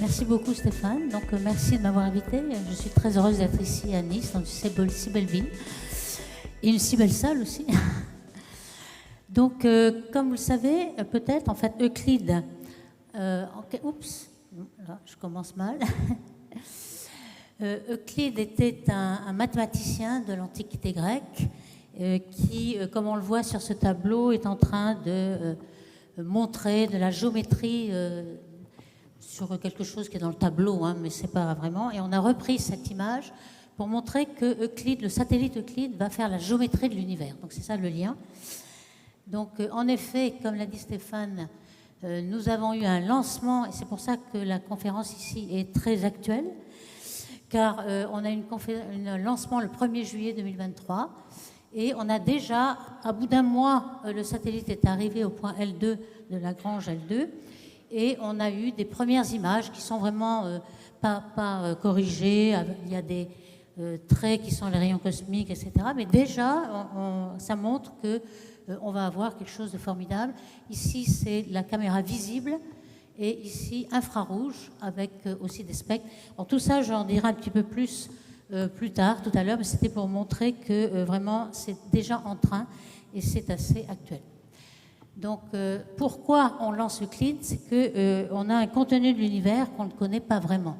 Merci beaucoup Stéphane. Donc merci de m'avoir invité. Je suis très heureuse d'être ici à Nice, dans une si belle ville. Et une si belle salle aussi. Donc comme vous le savez, peut-être, en fait, Euclide... oups, là, je commence mal. Euclide était un mathématicien de l'Antiquité grecque qui, comme on le voit sur ce tableau, est en train de montrer de la géométrie sur quelque chose qui est dans le tableau, hein, mais c'est pas vraiment. Et on a repris cette image pour montrer que Euclide, le satellite Euclide, va faire la géométrie de l'univers. Donc c'est ça le lien. Donc en effet, comme l'a dit Stéphane, nous avons eu un lancement, et c'est pour ça que la conférence ici est très actuelle, car on a un lancement le 1er juillet 2023, et on a déjà, à bout d'un mois, le satellite est arrivé au point L2 de Lagrange L2, et on a eu des premières images qui sont vraiment pas corrigées, il y a des traits qui sont les rayons cosmiques, etc. Mais déjà, ça montre que on va avoir quelque chose de formidable. Ici, c'est la caméra visible, et ici, infrarouge, avec aussi des spectres. Alors, tout ça, j'en dirai un petit peu plus plus tard, tout à l'heure, mais c'était pour montrer que vraiment, c'est déjà en train, et c'est assez actuel. Donc, pourquoi on lance Euclide? C'est qu'on a un contenu de l'univers qu'on ne connaît pas vraiment.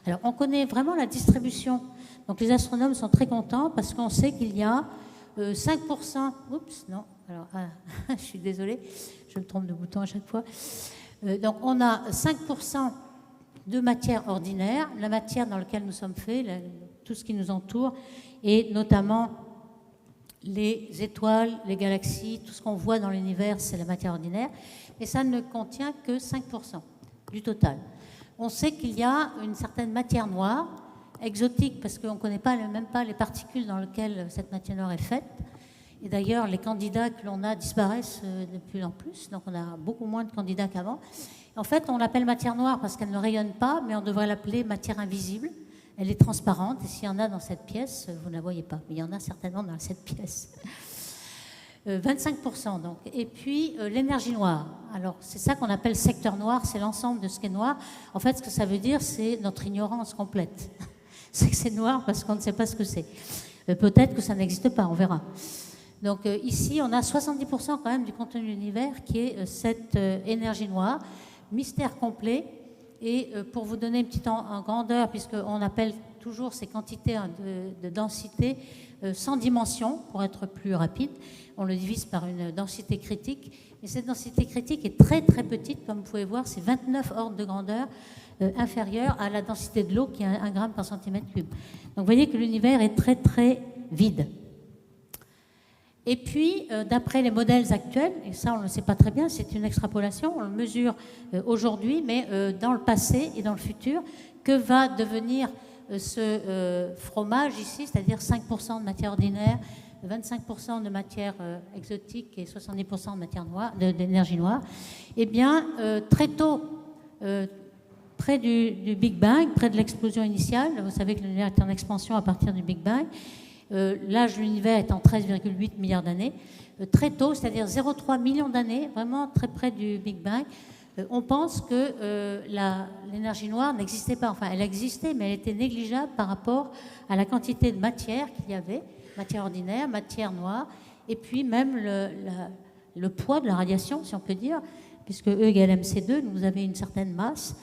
Alors, on connaît vraiment la distribution. Donc, les astronomes sont très contents parce qu'on sait qu'il y a 5%... Oups, non. Alors, je suis désolée, je me trompe de bouton à chaque fois. Donc, on a 5% de matière ordinaire, la matière dans laquelle nous sommes faits, tout ce qui nous entoure, et notamment les étoiles, les galaxies, tout ce qu'on voit dans l'univers, c'est la matière ordinaire, mais ça ne contient que 5% du total. On sait qu'il y a une certaine matière noire, exotique, parce qu'on ne connaît même pas les particules dans lesquelles cette matière noire est faite. Et d'ailleurs, les candidats que l'on a disparaissent de plus en plus, donc on a beaucoup moins de candidats qu'avant. En fait, on l'appelle matière noire parce qu'elle ne rayonne pas, mais on devrait l'appeler matière invisible. Elle est transparente, et s'il y en a dans cette pièce, vous ne la voyez pas, mais il y en a certainement dans cette pièce. 25% donc. Et puis l'énergie noire. Alors c'est ça qu'on appelle secteur noir, c'est l'ensemble de ce qui est noir. En fait, ce que ça veut dire, c'est notre ignorance complète. C'est que c'est noir parce qu'on ne sait pas ce que c'est. Peut-être que ça n'existe pas, on verra. Donc ici, on a 70% quand même du contenu de l'univers qui est cette énergie noire, mystère complet. Et pour vous donner une petite en grandeur, puisqu'on appelle toujours ces quantités de densité sans dimension, pour être plus rapide, on le divise par une densité critique. Et cette densité critique est très très petite, comme vous pouvez voir, c'est 29 ordres de grandeur inférieurs à la densité de l'eau qui est 1 gramme par centimètre cube. Donc vous voyez que l'univers est très très vide. Et puis, d'après les modèles actuels, et ça on ne le sait pas très bien, c'est une extrapolation, on le mesure aujourd'hui, mais dans le passé et dans le futur, que va devenir ce fromage ici, c'est-à-dire 5% de matière ordinaire, 25% de matière exotique et 70% de matière noire, d'énergie noire. Eh bien, très tôt, près du Big Bang, près de l'explosion initiale, vous savez que l'univers est en expansion à partir du Big Bang, l'âge de l'univers est en 13,8 milliards d'années. Très tôt, c'est-à-dire 0,3 millions d'années, vraiment très près du Big Bang, on pense que l'énergie noire n'existait pas. Enfin, elle existait, mais elle était négligeable par rapport à la quantité de matière qu'il y avait, matière ordinaire, matière noire, et puis même le poids de la radiation, si on peut dire, puisque E égale mc2, vous avez une certaine masse,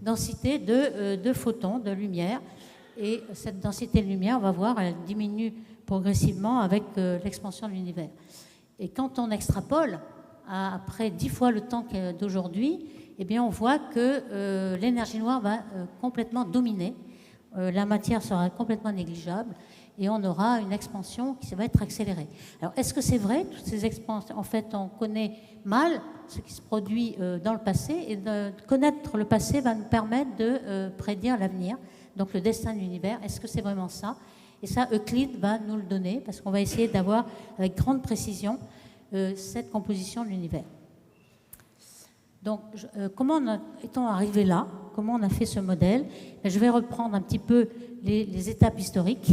densité de photons, de lumière. Et cette densité de lumière, on va voir, elle diminue progressivement avec l'expansion de l'univers. Et quand on extrapole, après 10 fois le temps d'aujourd'hui, eh bien on voit que l'énergie noire va complètement dominer. La matière sera complètement négligeable et on aura une expansion qui va être accélérée. Alors, est-ce que c'est vrai? Toutes ces expansions, en fait, on connaît mal ce qui se produit dans le passé, et de connaître le passé va nous permettre de prédire l'avenir. Donc le destin de l'univers, est-ce que c'est vraiment ça? Et ça, Euclide va nous le donner, parce qu'on va essayer d'avoir avec grande précision cette composition de l'univers. Donc, comment est-on arrivé là? Comment on a fait ce modèle? Je vais reprendre un petit peu les étapes historiques.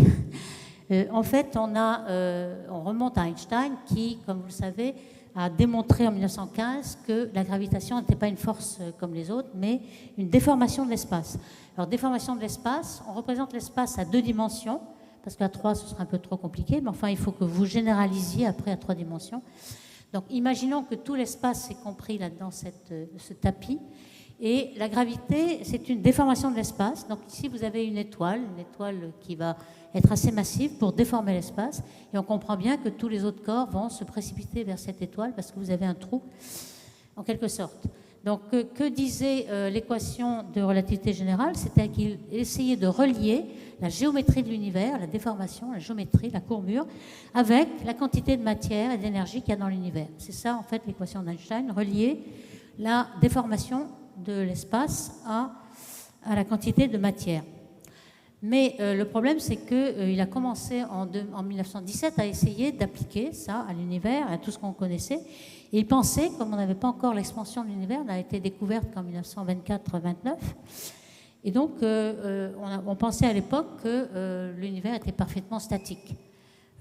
En fait, on remonte à Einstein qui, comme vous le savez, a démontré en 1915 que la gravitation n'était pas une force comme les autres, mais une déformation de l'espace. Alors, déformation de l'espace, on représente l'espace à 2 dimensions, parce qu'à 3, ce serait un peu trop compliqué, mais enfin, il faut que vous généralisiez après à 3 dimensions. Donc, imaginons que tout l'espace est compris là-dedans, ce tapis, et la gravité, c'est une déformation de l'espace. Donc, ici, vous avez une étoile qui va être assez massive pour déformer l'espace, et on comprend bien que tous les autres corps vont se précipiter vers cette étoile parce que vous avez un trou, en quelque sorte. Donc, que disait l'équation de relativité générale? C'était qu'il essayait de relier la géométrie de l'univers, la déformation, la géométrie, la courbure, avec la quantité de matière et d'énergie qu'il y a dans l'univers. C'est ça, en fait, l'équation d'Einstein, relier la déformation de l'espace à la quantité de matière. Mais le problème, c'est qu'il a commencé en 1917 à essayer d'appliquer ça à l'univers, à tout ce qu'on connaissait. Et il pensait, comme on n'avait pas encore l'expansion de l'univers, elle a été découverte qu'en 1924-29. Et donc, on pensait à l'époque que l'univers était parfaitement statique.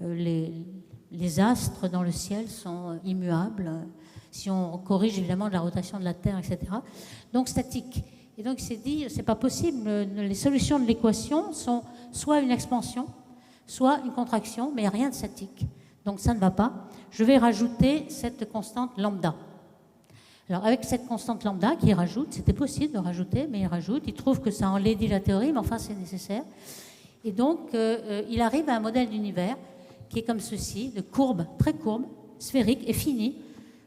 Les astres dans le ciel sont immuables, si on corrige évidemment de la rotation de la Terre, etc. Donc, statique. Et donc, il s'est dit, c'est pas possible, les solutions de l'équation sont soit une expansion, soit une contraction, mais il n'y a rien de statique. Donc, ça ne va pas. Je vais rajouter cette constante lambda. Alors, avec cette constante lambda qu'il rajoute, c'était possible de rajouter, mais il rajoute, il trouve que ça enlaidit la théorie, mais enfin, c'est nécessaire. Et donc, il arrive à un modèle d'univers qui est comme ceci, de courbe, très courbe, sphérique et fini.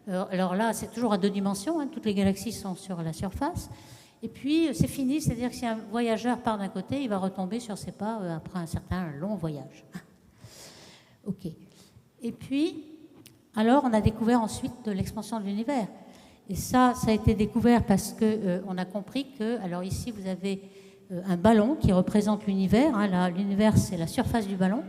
Alors là, c'est toujours à 2 dimensions, hein, toutes les galaxies sont sur la surface. Et puis, c'est fini, c'est-à-dire que si un voyageur part d'un côté, il va retomber sur ses pas après un certain long voyage. OK. Et puis, alors, on a découvert ensuite l'expansion de l'univers. Et ça a été découvert parce qu'on a compris que, alors ici, vous avez un ballon qui représente l'univers. Hein, l'univers, c'est la surface du ballon.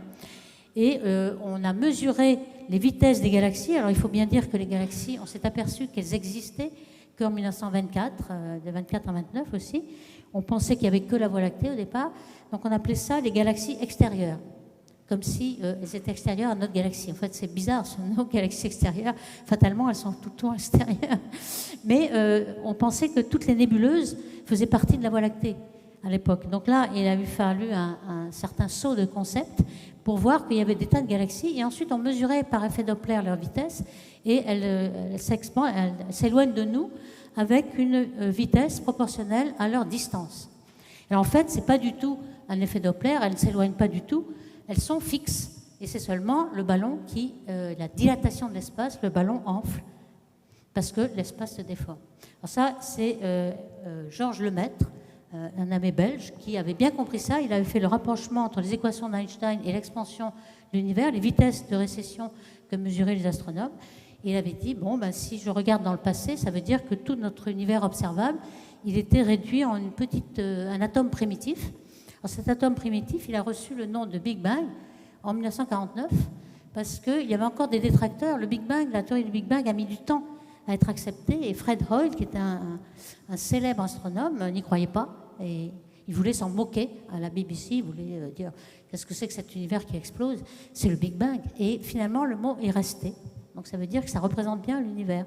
Et on a mesuré les vitesses des galaxies. Alors, il faut bien dire que les galaxies, on s'est aperçu qu'elles existaient qu'en 1924, de 24 à 29 aussi. On pensait qu'il n'y avait que la Voie lactée au départ. Donc, on appelait ça les galaxies extérieures, comme si elles étaient extérieures à notre galaxie. En fait, c'est bizarre, nos galaxies extérieures, fatalement, elles sont tout le temps extérieures. Mais on pensait que toutes les nébuleuses faisaient partie de la Voie lactée à l'époque. Donc là, il a fallu un certain saut de concept pour voir qu'il y avait des tas de galaxies. Et ensuite, on mesurait par effet Doppler leur vitesse et elles s'éloignent de nous avec une vitesse proportionnelle à leur distance. Et en fait, ce n'est pas du tout un effet Doppler, elles ne s'éloignent pas du tout. Elles sont fixes et c'est seulement le ballon qui, la dilatation de l'espace, le ballon enfle parce que l'espace se déforme. Alors ça, c'est Georges Lemaître, un abbé belge, qui avait bien compris ça. Il avait fait le rapprochement entre les équations d'Einstein et l'expansion de l'univers, les vitesses de récession que mesuraient les astronomes. Et il avait dit, bon, ben, si je regarde dans le passé, ça veut dire que tout notre univers observable, il était réduit en un atome primitif. Alors cet atome primitif, il a reçu le nom de Big Bang en 1949 parce qu'il y avait encore des détracteurs. Le Big Bang, la théorie du Big Bang a mis du temps à être acceptée et Fred Hoyle, qui était un célèbre astronome, n'y croyait pas et il voulait s'en moquer à la BBC, il voulait dire qu'est-ce que c'est que cet univers qui explose? C'est le Big Bang. Et finalement, le mot est resté. Donc ça veut dire que ça représente bien l'univers.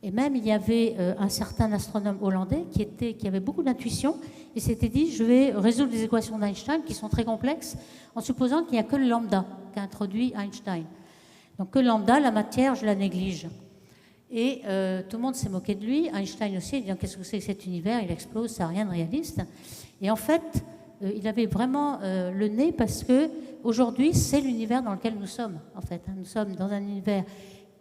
Et même, il y avait un certain astronome hollandais qui avait beaucoup d'intuition et s'était dit, je vais résoudre les équations d'Einstein qui sont très complexes en supposant qu'il n'y a que le lambda qu'a introduit Einstein. Donc que le lambda, la matière, je la néglige. Et tout le monde s'est moqué de lui. Einstein aussi, il dit, qu'est-ce que c'est que cet univers? Il explose, ça n'a rien de réaliste. Et en fait, il avait vraiment le nez parce qu'aujourd'hui, c'est l'univers dans lequel nous sommes. En fait, nous sommes dans un univers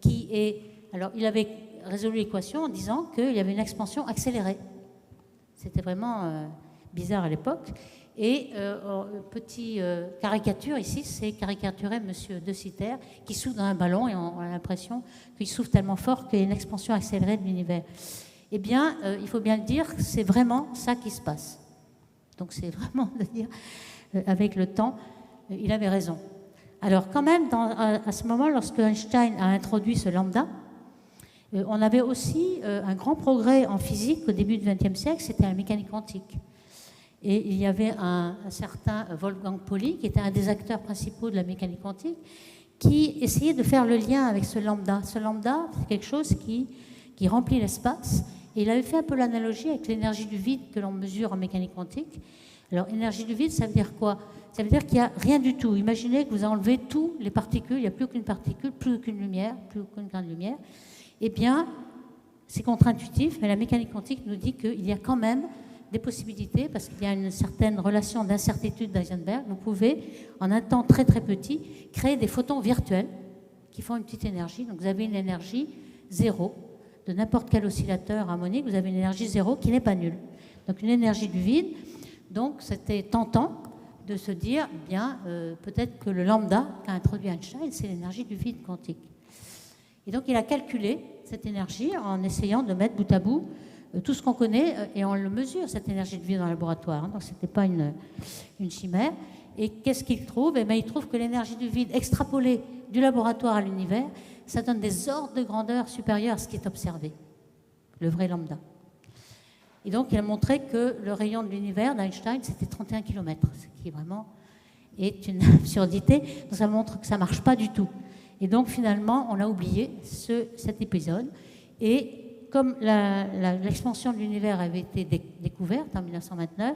qui est... Alors, il avait résolu l'équation en disant qu'il y avait une expansion accélérée. C'était vraiment bizarre à l'époque. Et petite caricature ici, c'est caricaturer M. De Sitter qui souffle dans un ballon et on a l'impression qu'il souffle tellement fort qu'il y a une expansion accélérée de l'univers. Eh bien, il faut bien le dire, c'est vraiment ça qui se passe. Donc c'est vraiment de dire, avec le temps, il avait raison. Alors quand même, à ce moment, lorsque Einstein a introduit ce lambda, on avait aussi un grand progrès en physique au début du XXe siècle, c'était la mécanique quantique. Et il y avait un certain Wolfgang Pauli, qui était un des acteurs principaux de la mécanique quantique, qui essayait de faire le lien avec ce lambda. Ce lambda, c'est quelque chose qui remplit l'espace. Et il avait fait un peu l'analogie avec l'énergie du vide que l'on mesure en mécanique quantique. Alors, énergie du vide, ça veut dire quoi? Ça veut dire qu'il n'y a rien du tout. Imaginez que vous enlevez toutes les particules, il n'y a plus aucune particule, plus aucune lumière, plus aucun grain de lumière. Eh bien, c'est contre-intuitif, mais la mécanique quantique nous dit qu'il y a quand même des possibilités, parce qu'il y a une certaine relation d'incertitude d'Eisenberg. Vous pouvez, en un temps très très petit, créer des photons virtuels qui font une petite énergie. Donc vous avez une énergie zéro. De n'importe quel oscillateur harmonique, vous avez une énergie zéro qui n'est pas nulle. Donc une énergie du vide. Donc c'était tentant de se dire, bien, peut-être que le lambda qu'a introduit Einstein, c'est l'énergie du vide quantique. Et donc il a calculé cette énergie en essayant de mettre bout à bout tout ce qu'on connaît, et on le mesure, cette énergie de vide dans le laboratoire. Donc ce n'était pas une chimère. Et qu'est-ce qu'il trouve? Eh bien, il trouve que l'énergie du vide extrapolée du laboratoire à l'univers, ça donne des ordres de grandeur supérieurs à ce qui est observé, le vrai lambda. Et donc, il a montré que le rayon de l'univers d'Einstein, c'était 31 km, ce qui vraiment est une absurdité. Donc, ça montre que ça ne marche pas du tout. Et donc, finalement, on a oublié cet épisode. Et comme l'expansion de l'univers avait été découverte en 1929,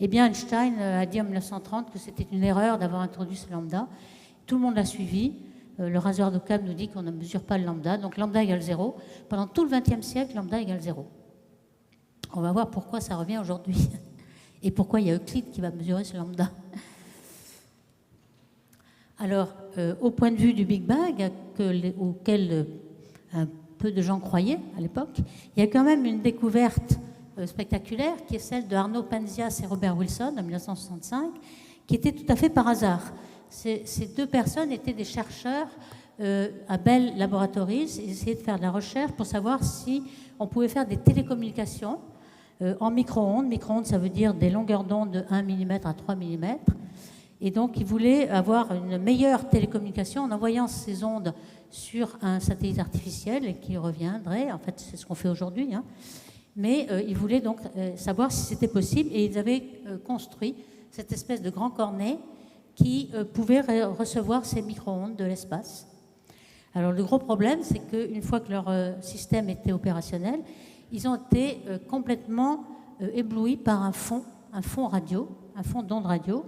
eh bien, Einstein a dit en 1930 que c'était une erreur d'avoir introduit ce lambda. Tout le monde l'a suivi. Le rasoir d'Occam nous dit qu'on ne mesure pas le lambda, donc lambda égale 0. Pendant tout le XXe siècle, lambda égale 0. On va voir pourquoi ça revient aujourd'hui et pourquoi il y a Euclide qui va mesurer ce lambda. Alors, au point de vue du Big Bang, auquel un peu de gens croyaient à l'époque, il y a quand même une découverte spectaculaire qui est celle de Arno Penzias et Robert Wilson en 1965, qui était tout à fait par hasard. Ces deux personnes étaient des chercheurs à Bell Laboratories. Ils essayaient de faire de la recherche pour savoir si on pouvait faire des télécommunications en micro-ondes. Micro-ondes, ça veut dire des longueurs d'onde de 1 mm à 3 mm. Et donc, ils voulaient avoir une meilleure télécommunication en envoyant ces ondes sur un satellite artificiel et qui reviendrait. En fait, c'est ce qu'on fait aujourd'hui. Hein. Mais ils voulaient donc savoir si c'était possible. Et ils avaient construit cette espèce de grand cornet qui pouvaient recevoir ces micro-ondes de l'espace. Alors le gros problème, c'est qu'une fois que leur système était opérationnel, ils ont été complètement éblouis par un fond radio, un fond d'ondes radio,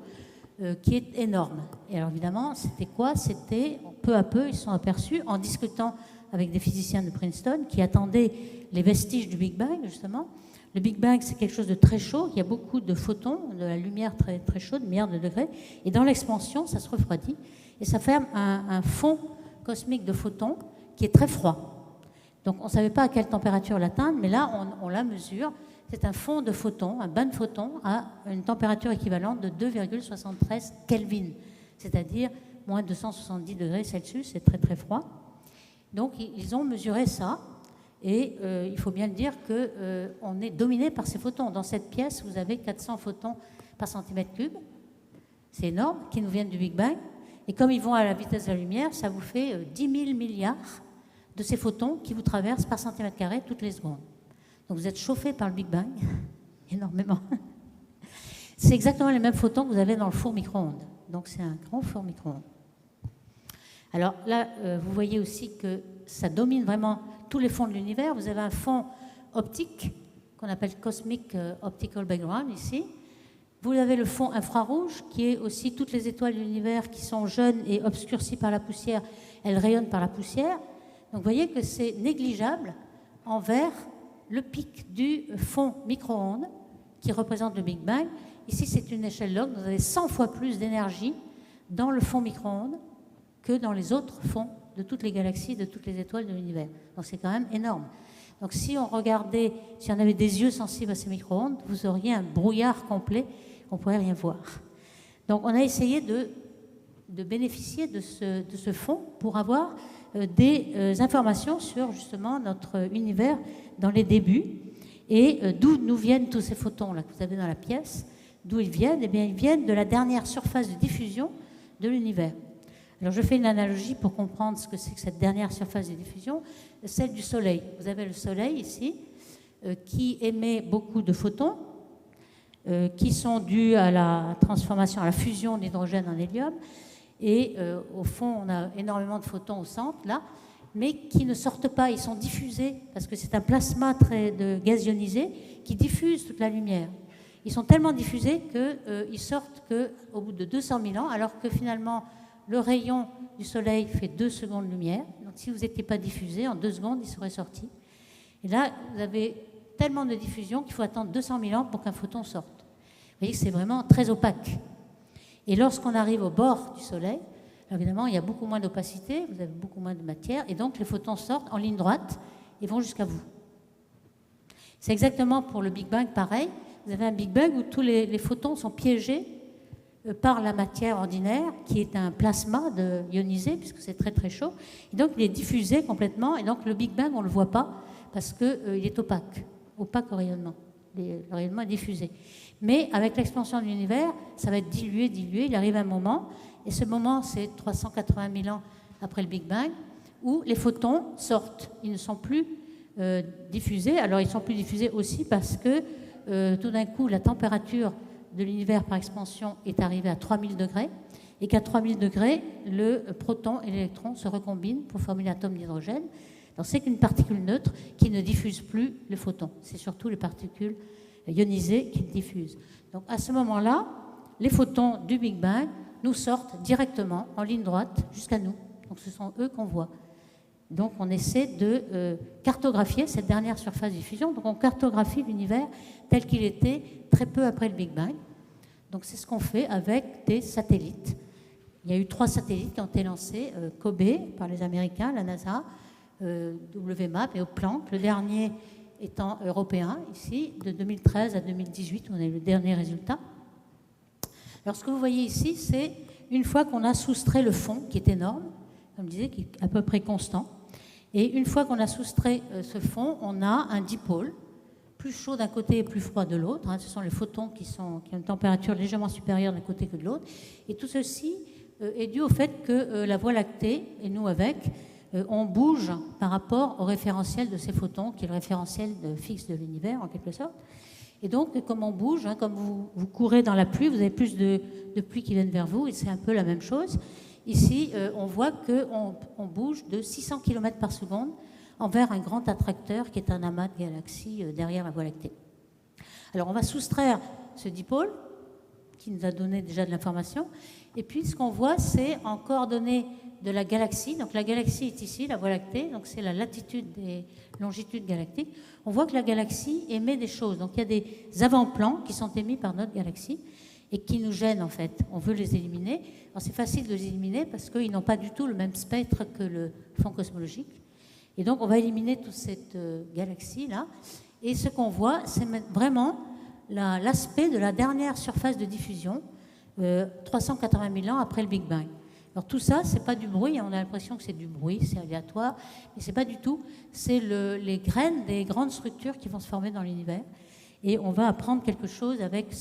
qui est énorme. Et alors évidemment, c'était quoi? C'était, peu à peu, ils se sont aperçus, en discutant avec des physiciens de Princeton, qui attendaient les vestiges du Big Bang, justement. Le Big Bang, c'est quelque chose de très chaud. Il y a beaucoup de photons, de la lumière très, très chaude, milliards de degrés. Et dans l'expansion, ça se refroidit. Et ça fait un fond cosmique de photons qui est très froid. Donc, on ne savait pas à quelle température l'atteindre, mais là, on la mesure. C'est un fond de photons, un bain de photons, à une température équivalente de 2,73 Kelvin, c'est-à-dire moins 270 degrés Celsius. C'est très, très froid. Donc, ils ont mesuré ça. Et il faut bien le dire qu'on est dominé par ces photons. Dans cette pièce, vous avez 400 photons par centimètre cube. C'est énorme, qui nous viennent du Big Bang. Et comme ils vont à la vitesse de la lumière, ça vous fait 10 000 milliards de ces photons qui vous traversent par centimètre carré toutes les secondes. Donc vous êtes chauffé par le Big Bang, énormément. C'est exactement les mêmes photons que vous avez dans le four micro-ondes. Donc c'est un grand four micro-ondes. Alors là, vous voyez aussi que ça domine vraiment tous les fonds de l'univers. Vous avez un fond optique qu'on appelle Cosmic Optical Background ici. Vous avez le fond infrarouge qui est aussi toutes les étoiles de l'univers qui sont jeunes et obscurcies par la poussière. Elles rayonnent par la poussière. Donc vous voyez que c'est négligeable envers le pic du fond micro-ondes qui représente le Big Bang. Ici, c'est une échelle log. Vous avez 100 fois plus d'énergie dans le fond micro-ondes que dans les autres fonds de toutes les galaxies, de toutes les étoiles de l'univers. Donc c'est quand même énorme. Donc si on avait des yeux sensibles à ces micro-ondes, vous auriez un brouillard complet, on ne pourrait rien voir. Donc on a essayé de bénéficier de ce fond pour avoir des informations sur justement notre univers dans les débuts et d'où nous viennent tous ces photons-là que vous avez dans la pièce. D'où ils viennent? Eh bien, ils viennent de la dernière surface de diffusion de l'univers. Alors, je fais une analogie pour comprendre ce que c'est que cette dernière surface de diffusion, celle du Soleil. Vous avez le Soleil ici, qui émet beaucoup de photons, qui sont dus à la transformation, à la fusion d'hydrogène en hélium. Et au fond, on a énormément de photons au centre, là, mais qui ne sortent pas, ils sont diffusés, parce que c'est un plasma de gaz ionisé qui diffuse toute la lumière. Ils sont tellement diffusés qu'ils sortent qu'au bout de 200 000 ans, alors que finalement, le rayon du Soleil fait 2 secondes de lumière. Donc si vous n'étiez pas diffusé, en 2 secondes, il serait sorti. Et là, vous avez tellement de diffusion qu'il faut attendre 200 000 ans pour qu'un photon sorte. Vous voyez que c'est vraiment très opaque. Et lorsqu'on arrive au bord du Soleil, évidemment, il y a beaucoup moins d'opacité, vous avez beaucoup moins de matière, et donc les photons sortent en ligne droite et vont jusqu'à vous. C'est exactement pour le Big Bang pareil. Vous avez un Big Bang où tous les photons sont piégés par la matière ordinaire, qui est un plasma ionisé, puisque c'est très très chaud. Et donc il est diffusé complètement, et donc le Big Bang, on ne le voit pas, parce qu'il est opaque au rayonnement. Le rayonnement est diffusé. Mais avec l'expansion de l'univers, ça va être dilué, il arrive un moment, et ce moment, c'est 380 000 ans après le Big Bang, où les photons sortent. Ils ne sont plus diffusés. Alors, ils ne sont plus diffusés aussi parce que tout d'un coup, la température de l'univers par expansion est arrivée à 3000 degrés, et qu'à 3000 degrés, le proton et l'électron se recombinent pour former l'atome d'hydrogène. Donc, c'est une particule neutre qui ne diffuse plus le photon. C'est surtout les particules ionisées qui le diffusent. Donc, à ce moment-là, les photons du Big Bang nous sortent directement en ligne droite jusqu'à nous. Donc ce sont eux qu'on voit. Donc on essaie de cartographier cette dernière surface de diffusion. Donc on cartographie l'univers tel qu'il était très peu après le Big Bang. Donc c'est ce qu'on fait avec des satellites. Il y a eu 3 satellites qui ont été lancés, COBE par les Américains, la NASA, WMAP et Planck. Le dernier étant européen, ici, de 2013 à 2018, où on a eu le dernier résultat. Alors, ce que vous voyez ici, c'est une fois qu'on a soustrait le fond, qui est énorme, comme je disais, qui est à peu près constant. Et une fois qu'on a soustrait ce fond, on a un dipôle, plus chaud d'un côté et plus froid de l'autre. Ce sont les photons qui ont une température légèrement supérieure d'un côté que de l'autre. Et tout ceci est dû au fait que la Voie lactée, et nous avec, on bouge par rapport au référentiel de ces photons, qui est le référentiel fixe de l'univers, en quelque sorte. Et donc, comme on bouge, comme vous courez dans la pluie, vous avez plus de pluie qui viennent vers vous, et c'est un peu la même chose. Ici, on voit qu'on bouge de 600 km par seconde envers un grand attracteur qui est un amas de galaxies derrière la Voie lactée. Alors, on va soustraire ce dipôle, qui nous a donné déjà de l'information, et puis ce qu'on voit, c'est en coordonnées de la galaxie. Donc la galaxie est ici, la Voie lactée, donc c'est la latitude des longitudes galactiques. On voit que la galaxie émet des choses. Donc il y a des avant-plans qui sont émis par notre galaxie et qui nous gênent en fait. On veut les éliminer. Alors c'est facile de les éliminer parce qu'ils n'ont pas du tout le même spectre que le fond cosmologique. Et donc on va éliminer toute cette galaxie-là. Et ce qu'on voit, c'est vraiment l'aspect de la dernière surface de diffusion, 380 000 ans après le Big Bang. Alors tout ça, c'est pas du bruit, on a l'impression que c'est du bruit, c'est aléatoire, mais c'est pas du tout. C'est les graines des grandes structures qui vont se former dans l'univers. Et on va apprendre quelque chose avec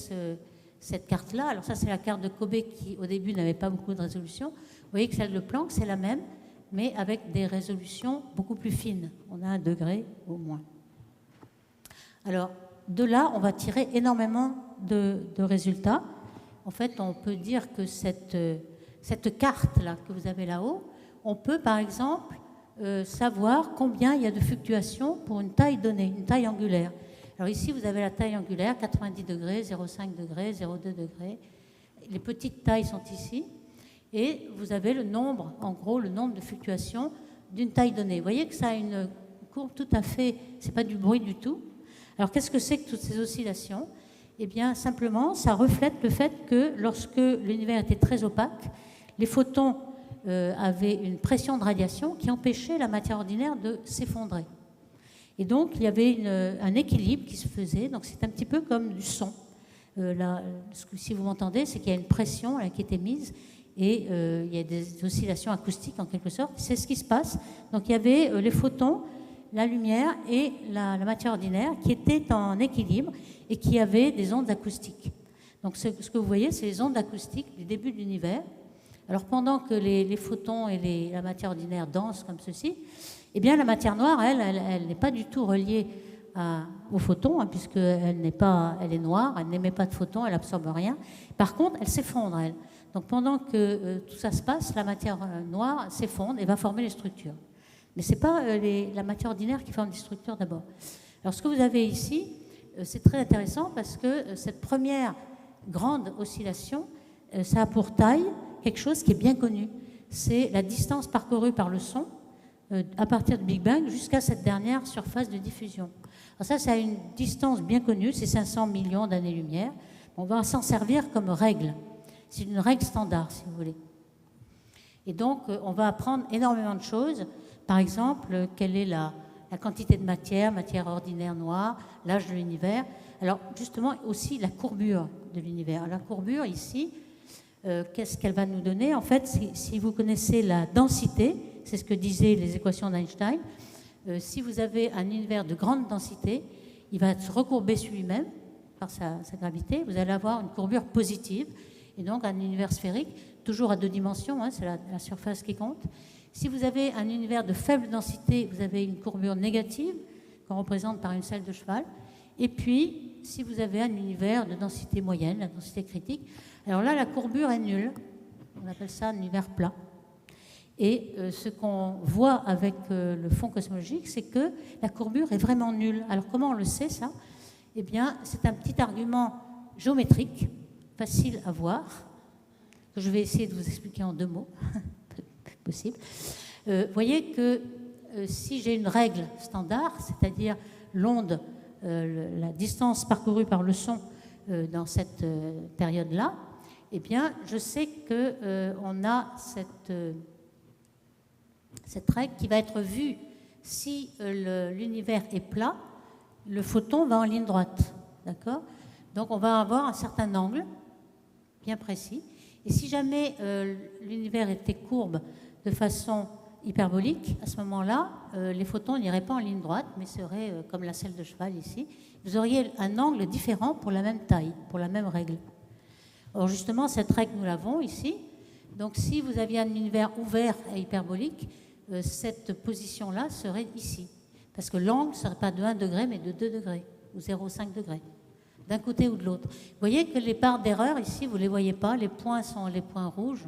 cette carte-là. Alors ça, c'est la carte de Kobe qui, au début, n'avait pas beaucoup de résolution. Vous voyez que celle de Planck, c'est la même, mais avec des résolutions beaucoup plus fines. On a 1 degré au moins. Alors, de là, on va tirer énormément de résultats. En fait, on peut dire que cette carte-là que vous avez là-haut, on peut par exemple savoir combien il y a de fluctuations pour une taille donnée, une taille angulaire. Alors ici, vous avez la taille angulaire, 90 degrés, 0,5 degrés, 0,2 degrés. Les petites tailles sont ici. Et vous avez le nombre, en gros, le nombre de fluctuations d'une taille donnée. Vous voyez que ça a une courbe tout à fait... c'est pas du bruit du tout. Alors qu'est-ce que c'est que toutes ces oscillations ? Eh bien, simplement, ça reflète le fait que lorsque l'univers était très opaque, les photons avaient une pression de radiation qui empêchait la matière ordinaire de s'effondrer. Et donc, il y avait un équilibre qui se faisait. Donc, c'est un petit peu comme du son. Si vous m'entendez, c'est qu'il y a une pression qui est émise et il y a des oscillations acoustiques en quelque sorte. C'est ce qui se passe. Donc, il y avait les photons, la lumière et la matière ordinaire qui étaient en équilibre et qui avaient des ondes acoustiques. Donc, ce que vous voyez, c'est les ondes acoustiques du début de l'univers. Alors, pendant que les photons et la matière ordinaire dansent comme ceci, eh bien, la matière noire, elle n'est pas du tout reliée aux photons, hein, puisqu'elle elle est noire, elle n'émet pas de photons, elle n'absorbe rien. Par contre, elle s'effondre, elle. Donc pendant que tout ça se passe, la matière noire s'effondre et va former les structures. Mais ce n'est pas la matière ordinaire qui forme les structures d'abord. Alors ce que vous avez ici, c'est très intéressant parce que cette première grande oscillation, ça a pour taille quelque chose qui est bien connu. C'est la distance parcourue par le son à partir du Big Bang jusqu'à cette dernière surface de diffusion. Alors ça a une distance bien connue, c'est 500 millions d'années-lumière. On va s'en servir comme règle. C'est une règle standard, si vous voulez. Et donc, on va apprendre énormément de choses. Par exemple, quelle est la quantité de matière ordinaire noire, l'âge de l'univers. Alors, justement, aussi la courbure de l'univers. La courbure, ici, qu'est-ce qu'elle va nous donner? En fait, si vous connaissez la densité, c'est ce que disaient les équations d'Einstein, si vous avez un univers de grande densité, il va se recourber sur lui-même par sa gravité. Vous allez avoir une courbure positive. Et donc, un univers sphérique, toujours à 2 dimensions, hein, c'est la surface qui compte. Si vous avez un univers de faible densité, vous avez une courbure négative, qu'on représente par une selle de cheval. Et puis, si vous avez un univers de densité moyenne, la densité critique, alors là, la courbure est nulle. On appelle ça un univers plat. Et ce qu'on voit avec le fond cosmologique, c'est que la courbure est vraiment nulle. Alors, comment on le sait, ça? Eh bien, c'est un petit argument géométrique, facile à voir, que je vais essayer de vous expliquer en 2 mots, possible. Vous voyez que si j'ai une règle standard, c'est-à-dire l'onde, la distance parcourue par le son dans cette période-là, eh bien, je sais qu'on a cette règle qui va être vue si l'univers est plat, le photon va en ligne droite, d'accord? Donc, on va avoir un certain angle bien précis. Et si jamais l'univers était courbe de façon hyperbolique, à ce moment-là, les photons n'iraient pas en ligne droite, mais seraient comme la selle de cheval ici. Vous auriez un angle différent pour la même taille, pour la même règle. Or, justement, cette règle, nous l'avons ici. Donc, si vous aviez un univers ouvert et hyperbolique, cette position-là serait ici. Parce que l'angle ne serait pas de 1 degré, mais de 2 degrés, ou 0,5 degrés, d'un côté ou de l'autre. Vous voyez que les barres d'erreur, ici, vous ne les voyez pas, les points sont les points rouges.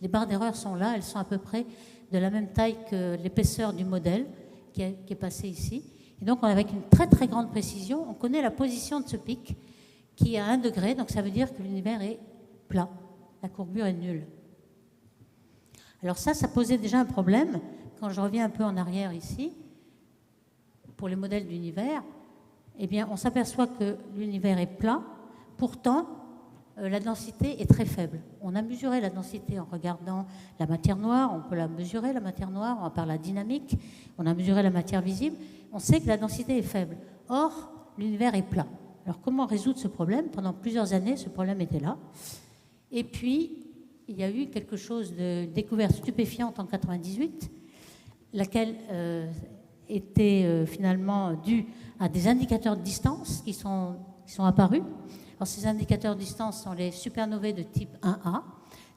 Les barres d'erreur sont là, elles sont à peu près de la même taille que l'épaisseur du modèle qui est passé ici. Et donc, avec une très très grande précision, on connaît la position de ce pic qui est à 1 degré, donc ça veut dire que l'univers est plat, la courbure est nulle. Alors ça posait déjà un problème. Quand je reviens un peu en arrière ici, pour les modèles d'univers, eh bien, on s'aperçoit que l'univers est plat, pourtant, la densité est très faible. On a mesuré la densité en regardant la matière noire, on peut la mesurer, la matière noire, par la dynamique, on a mesuré la matière visible, on sait que la densité est faible. Or, l'univers est plat. Alors, comment résoudre ce problème? Pendant plusieurs années, ce problème était là. Et puis, il y a eu quelque chose de découverte stupéfiante en 1998, laquelle était finalement due à des indicateurs de distance qui sont apparus. Alors, ces indicateurs de distance sont les supernovae de type 1A.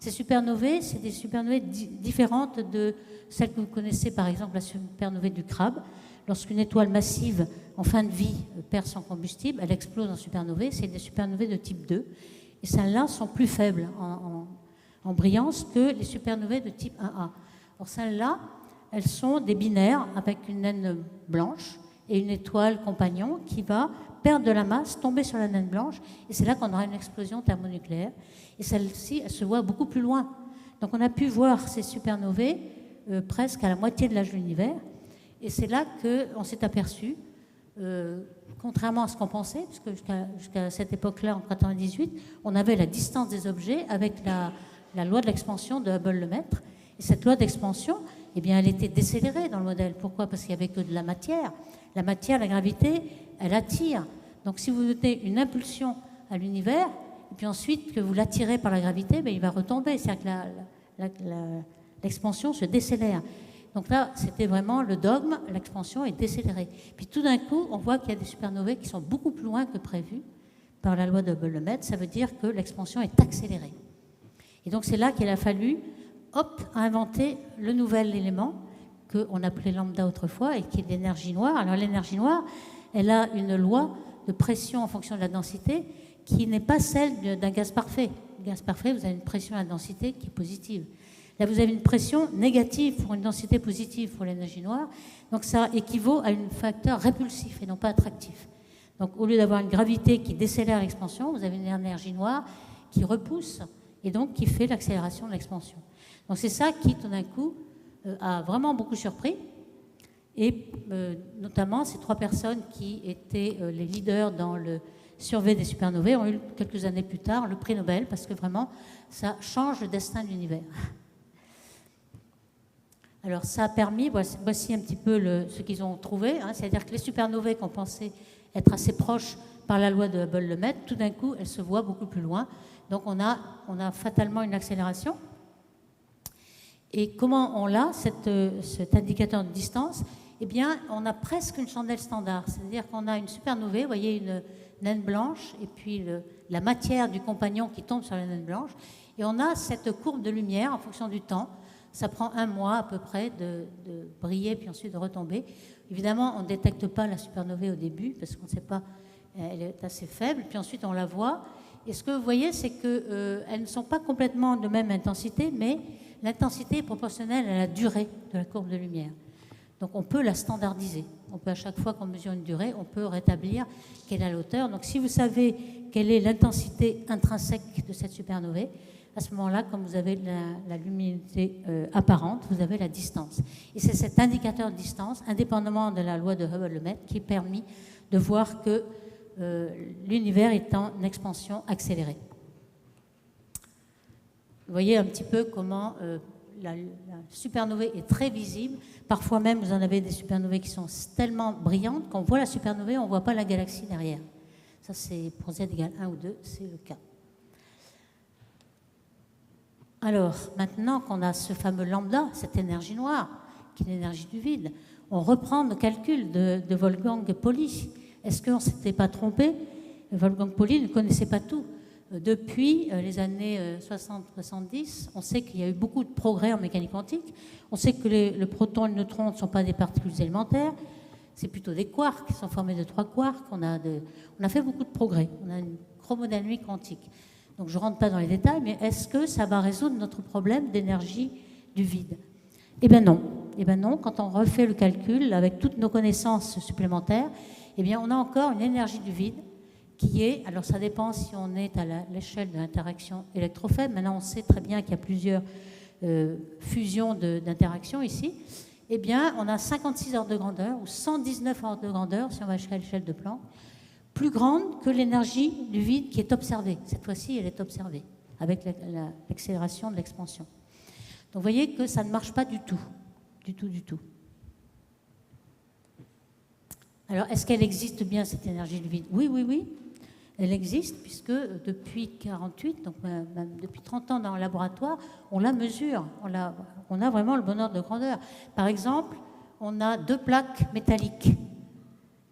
Ces supernovae, c'est des supernovae différentes de celles que vous connaissez, par exemple la supernovae du crabe. Lorsqu'une étoile massive, en fin de vie, perd son combustible, elle explose en supernovae. C'est des supernovae de type 2. Et celles-là sont plus faibles en brillance que les supernovae de type 1A. Alors, celles-là, elles sont des binaires avec une naine blanche et une étoile compagnon qui va perdre de la masse, tomber sur la naine blanche, et c'est là qu'on aura une explosion thermonucléaire. Et celle-ci, elle se voit beaucoup plus loin. Donc on a pu voir ces supernovae presque à la moitié de l'âge de l'univers, et c'est là qu'on s'est aperçu, contrairement à ce qu'on pensait, puisque jusqu'à cette époque-là, en 1998, on avait la distance des objets avec la loi de l'expansion de Hubble-Lemaître, et cette loi d'expansion, eh bien, elle était décélérée dans le modèle. Pourquoi? Parce qu'il n'y avait que de la matière. La matière, la gravité, elle attire. Donc, si vous donnez une impulsion à l'univers, et puis ensuite que vous l'attirez par la gravité, ben, il va retomber. C'est-à-dire que l'expansion se décélère. Donc là, c'était vraiment le dogme, l'expansion est décélérée. Puis tout d'un coup, on voit qu'il y a des supernovae qui sont beaucoup plus loin que prévu par la loi de Hubble-Lemaître. Ça veut dire que l'expansion est accélérée. Et donc, c'est là qu'il a fallu inventer le nouvel élément qu'on appelait lambda autrefois et qui est l'énergie noire. Alors l'énergie noire, elle a une loi de pression en fonction de la densité qui n'est pas celle d'un gaz parfait. Le gaz parfait, vous avez une pression à la densité qui est positive. Là, vous avez une pression négative pour une densité positive pour l'énergie noire. Donc, ça équivaut à un facteur répulsif et non pas attractif. Donc, au lieu d'avoir une gravité qui décélère l'expansion, vous avez une énergie noire qui repousse et donc qui fait l'accélération de l'expansion. Donc, c'est ça qui, tout d'un coup, a vraiment beaucoup surpris. Et notamment, ces 3 personnes qui étaient les leaders dans le survey des supernovae ont eu quelques années plus tard le prix Nobel parce que vraiment, ça change le destin de l'univers. Alors, ça a permis, voici un petit peu ce qu'ils ont trouvé, hein, c'est-à-dire que les supernovae qu'on pensait être assez proches par la loi de Hubble-Lemaitre, tout d'un coup, elles se voient beaucoup plus loin. Donc, on a fatalement une accélération. Et comment on l'a, cet indicateur de distance? Eh bien, on a presque une chandelle standard, c'est-à-dire qu'on a une supernovae, vous voyez, une naine blanche, et puis la matière du compagnon qui tombe sur la naine blanche, et on a cette courbe de lumière en fonction du temps. Ça prend 1 mois à peu près de briller, puis ensuite de retomber. Évidemment, on ne détecte pas la supernovae au début, parce qu'on ne sait pas, elle est assez faible, puis ensuite on la voit. Et ce que vous voyez, c'est qu'elles ne sont pas complètement de même intensité, mais l'intensité est proportionnelle à la durée de la courbe de lumière. Donc on peut la standardiser. On peut, à chaque fois qu'on mesure une durée, on peut rétablir quelle est la hauteur. Donc si vous savez quelle est l'intensité intrinsèque de cette supernovae, à ce moment-là, comme vous avez la luminosité apparente, vous avez la distance. Et c'est cet indicateur de distance, indépendamment de la loi de Hubble-Lemaitre, qui est permis de voir que l'univers est en expansion accélérée. Vous voyez un petit peu comment la supernovae est très visible. Parfois même, vous en avez des supernovae qui sont tellement brillantes qu'on voit la supernovae, on ne voit pas la galaxie derrière. Ça, c'est pour z égale 1 ou 2, c'est le cas. Alors, maintenant qu'on a ce fameux lambda, cette énergie noire, qui est l'énergie du vide, on reprend nos calculs de Wolfgang Pauli. Est-ce qu'on ne s'était pas trompé? Wolfgang Pauli ne connaissait pas tout. Depuis les années 60-70, on sait qu'il y a eu beaucoup de progrès en mécanique quantique. On sait que le proton et le neutron ne sont pas des particules élémentaires, c'est plutôt des quarks qui sont formés de 3 quarks. On a fait beaucoup de progrès. On a une chromodynamique quantique. Donc je ne rentre pas dans les détails, mais est-ce que ça va résoudre notre problème d'énergie du vide? Eh bien non. Eh bien non, quand on refait le calcul avec toutes nos connaissances supplémentaires, eh bien on a encore une énergie du vide qui est, alors ça dépend si on est à l'échelle de l'interaction électrofaible. Maintenant on sait très bien qu'il y a plusieurs fusions d'interactions ici. Eh bien on a 56 ordres de grandeur ou 119 ordres de grandeur si on va jusqu'à l'échelle de Planck, plus grande que l'énergie du vide qui est observée. Cette fois-ci, elle est observée avec l'accélération de l'expansion. Donc vous voyez que ça ne marche pas du tout. Du tout, du tout. Alors, est-ce qu'elle existe bien, cette énergie du vide? Oui, oui, oui. Elle existe puisque depuis 48, donc même depuis 30 ans dans le laboratoire, on la mesure. On a vraiment le bon ordre de grandeur. Par exemple, on a 2 plaques métalliques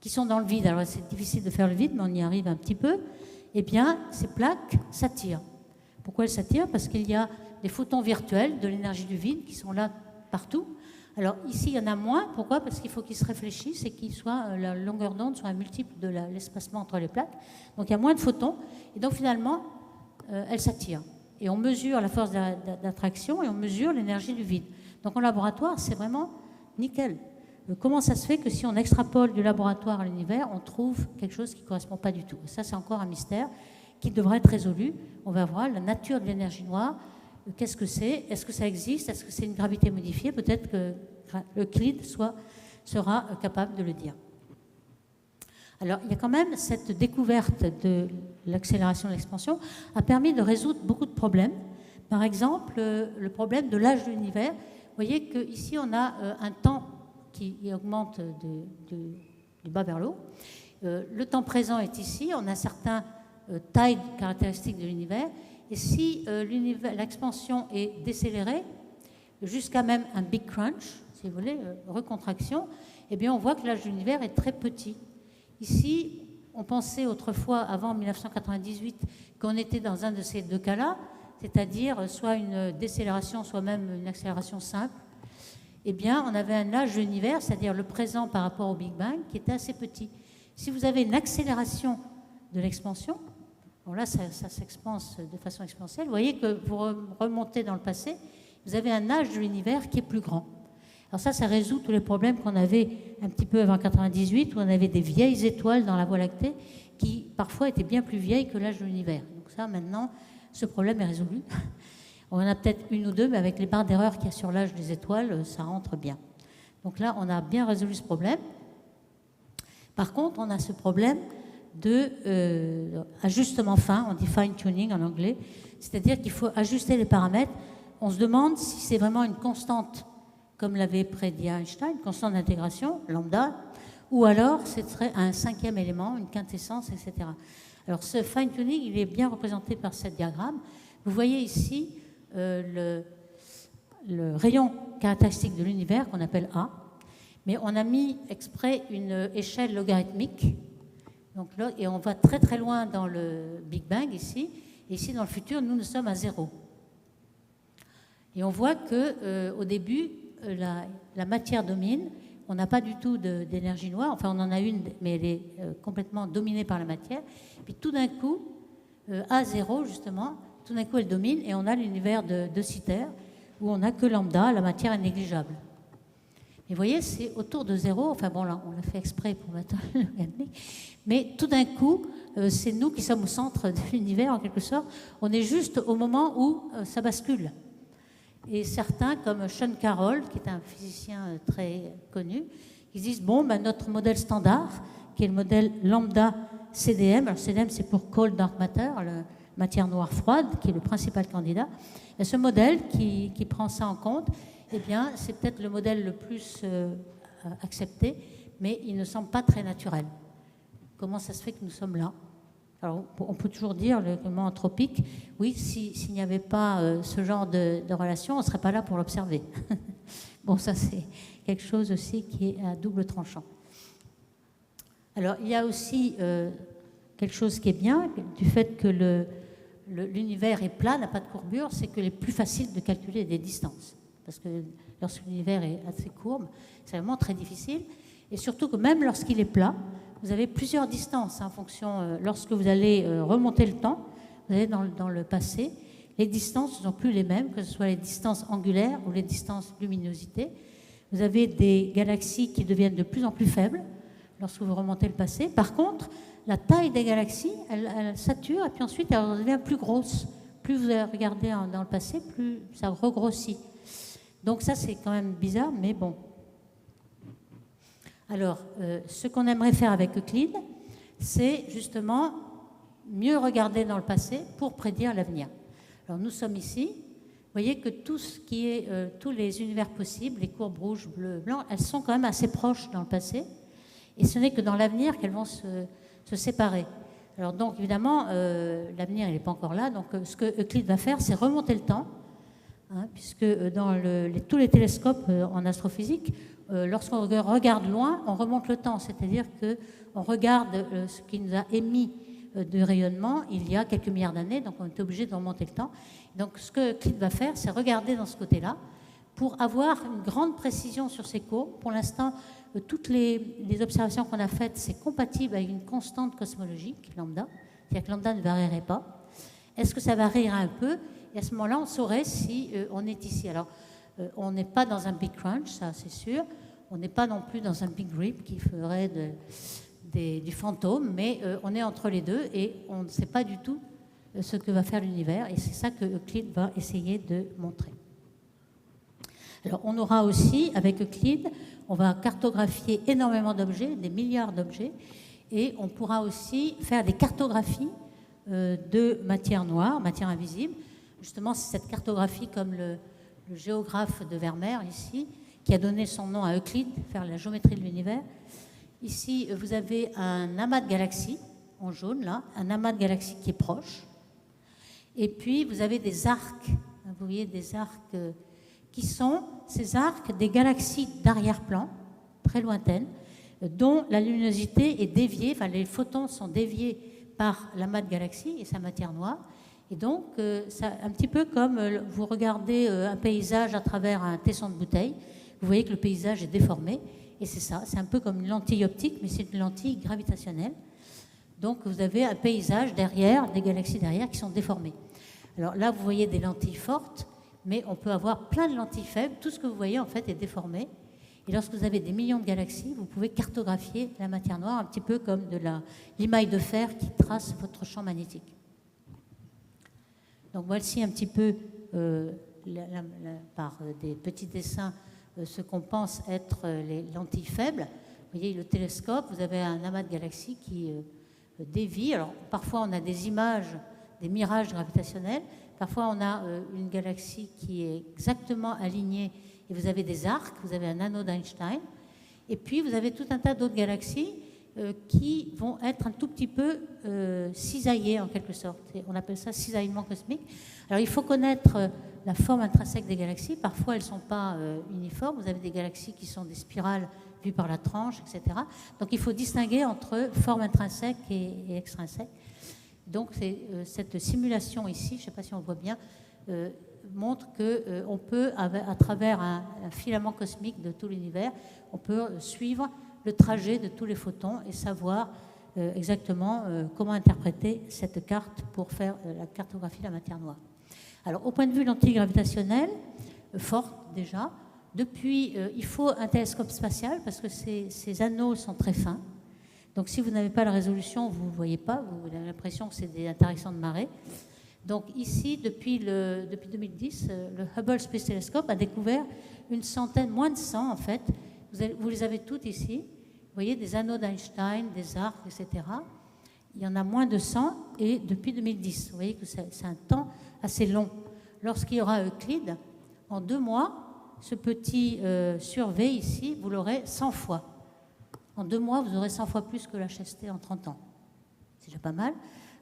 qui sont dans le vide. Alors c'est difficile de faire le vide, mais on y arrive un petit peu. Eh bien, ces plaques s'attirent. Pourquoi elles s'attirent? Parce qu'il y a des photons virtuels de l'énergie du vide qui sont là partout. Alors ici, il y en a moins. Pourquoi? Parce qu'il faut qu'ils se réfléchissent et la longueur d'onde soit un multiple de l'espacement entre les plaques. Donc il y a moins de photons. Et donc finalement, elles s'attirent. Et on mesure la force d'attraction et on mesure l'énergie du vide. Donc en laboratoire, c'est vraiment nickel. Comment ça se fait que si on extrapole du laboratoire à l'univers, on trouve quelque chose qui ne correspond pas du tout? Ça, c'est encore un mystère qui devrait être résolu. On va voir la nature de l'énergie noire. Qu'est-ce que c'est? Est-ce que ça existe? Est-ce que c'est une gravité modifiée? Peut-être que Euclide sera capable de le dire. Alors, il y a quand même cette découverte de l'accélération de l'expansion a permis de résoudre beaucoup de problèmes. Par exemple, le problème de l'âge de l'univers. Vous voyez qu'ici, on a un temps qui augmente du bas vers le haut. Le temps présent est ici, on a certaines tailles caractéristiques de l'univers, et si l'expansion est décélérée, jusqu'à même un big crunch, si vous voulez, recontraction, eh bien on voit que l'âge de l'univers est très petit. Ici, on pensait autrefois, avant 1998, qu'on était dans un de ces 2 cas-là, c'est-à-dire soit une décélération, soit même une accélération simple. Eh bien, on avait un âge de l'univers, c'est-à-dire le présent par rapport au Big Bang, qui était assez petit. Si vous avez une accélération de l'expansion, bon là ça s'expanse de façon exponentielle, vous voyez que vous remontez dans le passé, vous avez un âge de l'univers qui est plus grand. Alors ça résout tous les problèmes qu'on avait un petit peu avant 98, où on avait des vieilles étoiles dans la Voie lactée qui parfois étaient bien plus vieilles que l'âge de l'univers. Donc ça maintenant, ce problème est résolu. On en a peut-être une ou deux, mais avec les barres d'erreur qu'il y a sur l'âge des étoiles, ça rentre bien. Donc là, on a bien résolu ce problème. Par contre, on a ce problème de ajustement fin, on dit fine-tuning en anglais, c'est-à-dire qu'il faut ajuster les paramètres. On se demande si c'est vraiment une constante, comme l'avait prédit Einstein, une constante d'intégration, lambda, ou alors ce serait un cinquième élément, une quintessence, etc. Alors ce fine-tuning, il est bien représenté par ce diagramme. Vous voyez ici le rayon caractéristique de l'univers qu'on appelle A, mais on a mis exprès une échelle logarithmique. Donc là, et on va très très loin dans le Big Bang ici, et ici dans le futur, nous sommes à 0. Et on voit qu'au début, la matière domine, on n'a pas du tout d'énergie noire, enfin on en a une, mais elle est complètement dominée par la matière. Puis tout d'un coup, à 0 justement, tout d'un coup elle domine et on a l'univers de Sitter, où on n'a que lambda, la matière est négligeable. Et vous voyez, c'est autour de 0, enfin bon là, on l'a fait exprès pour mettre le logarithmique, mais tout d'un coup, c'est nous qui sommes au centre de l'univers en quelque sorte, on est juste au moment où ça bascule. Et certains, comme Sean Carroll, qui est un physicien très connu, ils disent, bon, ben, notre modèle standard, qui est le modèle lambda CDM, alors CDM c'est pour Cold Dark Matter, la matière noire froide, qui est le principal candidat, et ce modèle qui prend ça en compte, eh bien, c'est peut-être le modèle le plus accepté, mais il ne semble pas très naturel. Comment ça se fait que nous sommes là ? Alors, on peut toujours dire, le moment anthropique, oui, s'il n'y avait pas ce genre de relation, on ne serait pas là pour l'observer. Bon, ça, c'est quelque chose aussi qui est à double tranchant. Alors, il y a aussi quelque chose qui est bien, du fait que l'univers est plat, n'a pas de courbure, c'est qu'il est plus facile de calculer des distances. Parce que lorsque l'univers est assez courbe, c'est vraiment très difficile. Et surtout que même lorsqu'il est plat, vous avez plusieurs distances en fonction, lorsque vous allez remonter le temps, vous allez dans le passé, les distances ne sont plus les mêmes, que ce soit les distances angulaires ou les distances luminosité. Vous avez des galaxies qui deviennent de plus en plus faibles lorsque vous remontez le passé. Par contre, la taille des galaxies, elle sature et puis ensuite elle devient plus grosse. Plus vous regardez dans le passé, plus ça regrossit. Donc ça, c'est quand même bizarre, mais bon. Alors, ce qu'on aimerait faire avec Euclide, c'est justement mieux regarder dans le passé pour prédire l'avenir. Alors, nous sommes ici. Vous voyez que tout ce qui est, tous les univers possibles, les courbes rouges, bleues, blancs, elles sont quand même assez proches dans le passé. Et ce n'est que dans l'avenir qu'elles vont se séparer. Alors donc, évidemment, l'avenir, il n'est pas encore là. Donc, ce que Euclide va faire, c'est remonter le temps. Hein, puisque dans tous les télescopes en astrophysique, lorsqu'on regarde loin, on remonte le temps, c'est-à-dire qu'on regarde ce qui nous a émis de rayonnement il y a quelques milliards d'années, donc on est obligé de remonter le temps. Donc ce que Euclide va faire, c'est regarder dans ce côté-là pour avoir une grande précision sur ces courbes. Pour l'instant, toutes les observations qu'on a faites, c'est compatible avec une constante cosmologique, lambda, c'est-à-dire que lambda ne varierait pas. Est-ce que ça variera un peu ? Et à ce moment-là, on saurait si on est ici. Alors, on n'est pas dans un big crunch, ça c'est sûr. On n'est pas non plus dans un big rip qui ferait du fantôme, mais on est entre les deux et on ne sait pas du tout ce que va faire l'univers. Et c'est ça que Euclide va essayer de montrer. Alors, on aura aussi, avec Euclide, on va cartographier énormément d'objets, des milliards d'objets, et on pourra aussi faire des cartographies de matière noire, matière invisible. Justement, c'est cette cartographie comme le géographe de Vermeer, ici, qui a donné son nom à Euclide, faire la géométrie de l'univers. Ici, vous avez un amas de galaxies, en jaune, là, un amas de galaxies qui est proche. Et puis, vous avez des arcs, vous voyez, des arcs qui sont, ces arcs, des galaxies d'arrière-plan, très lointaines, dont la luminosité est déviée, enfin, les photons sont déviés par l'amas de galaxies et sa matière noire. Et donc, c'est un petit peu comme vous regardez un paysage à travers un tesson de bouteille. Vous voyez que le paysage est déformé. Et c'est ça, c'est un peu comme une lentille optique, mais c'est une lentille gravitationnelle. Donc vous avez un paysage derrière, des galaxies derrière qui sont déformées. Alors là, vous voyez des lentilles fortes, mais on peut avoir plein de lentilles faibles. Tout ce que vous voyez, en fait, est déformé. Et lorsque vous avez des millions de galaxies, vous pouvez cartographier la matière noire, un petit peu comme de l'émail de fer qui trace votre champ magnétique. Donc voici un petit peu, par des petits dessins, ce qu'on pense être les lentilles faibles. Vous voyez le télescope, vous avez un amas de galaxies qui dévie. Alors parfois on a des images, des mirages gravitationnels. Parfois on a une galaxie qui est exactement alignée et vous avez des arcs, vous avez un anneau d'Einstein. Et puis vous avez tout un tas d'autres galaxies qui vont être un tout petit peu cisaillées en quelque sorte. Et on appelle ça cisaillement cosmique. Alors il faut connaître la forme intrinsèque des galaxies. Parfois elles ne sont pas uniformes. Vous avez des galaxies qui sont des spirales vues par la tranche, etc. Donc il faut distinguer entre forme intrinsèque et extrinsèque. Donc cette simulation ici, je ne sais pas si on voit bien, montre qu'on peut, à travers un filament cosmique de tout l'univers, on peut suivre le trajet de tous les photons et savoir exactement comment interpréter cette carte pour faire la cartographie de la matière noire. Alors, au point de vue lentille gravitationnelle, forte déjà, depuis, il faut un télescope spatial parce que ces anneaux sont très fins. Donc, si vous n'avez pas la résolution, vous ne voyez pas, vous avez l'impression que c'est des interactions de marée. Donc, ici, depuis 2010, le Hubble Space Telescope a découvert une centaine, moins de 100 en fait. Vous les avez toutes ici. Vous voyez, des anneaux d'Einstein, des arcs, etc. Il y en a moins de 100 et depuis 2010. Vous voyez que c'est un temps assez long. Lorsqu'il y aura Euclide, en 2 mois, ce petit survey ici, vous l'aurez 100 fois. En 2 mois, vous aurez 100 fois plus que le HST en 30 ans. C'est déjà pas mal.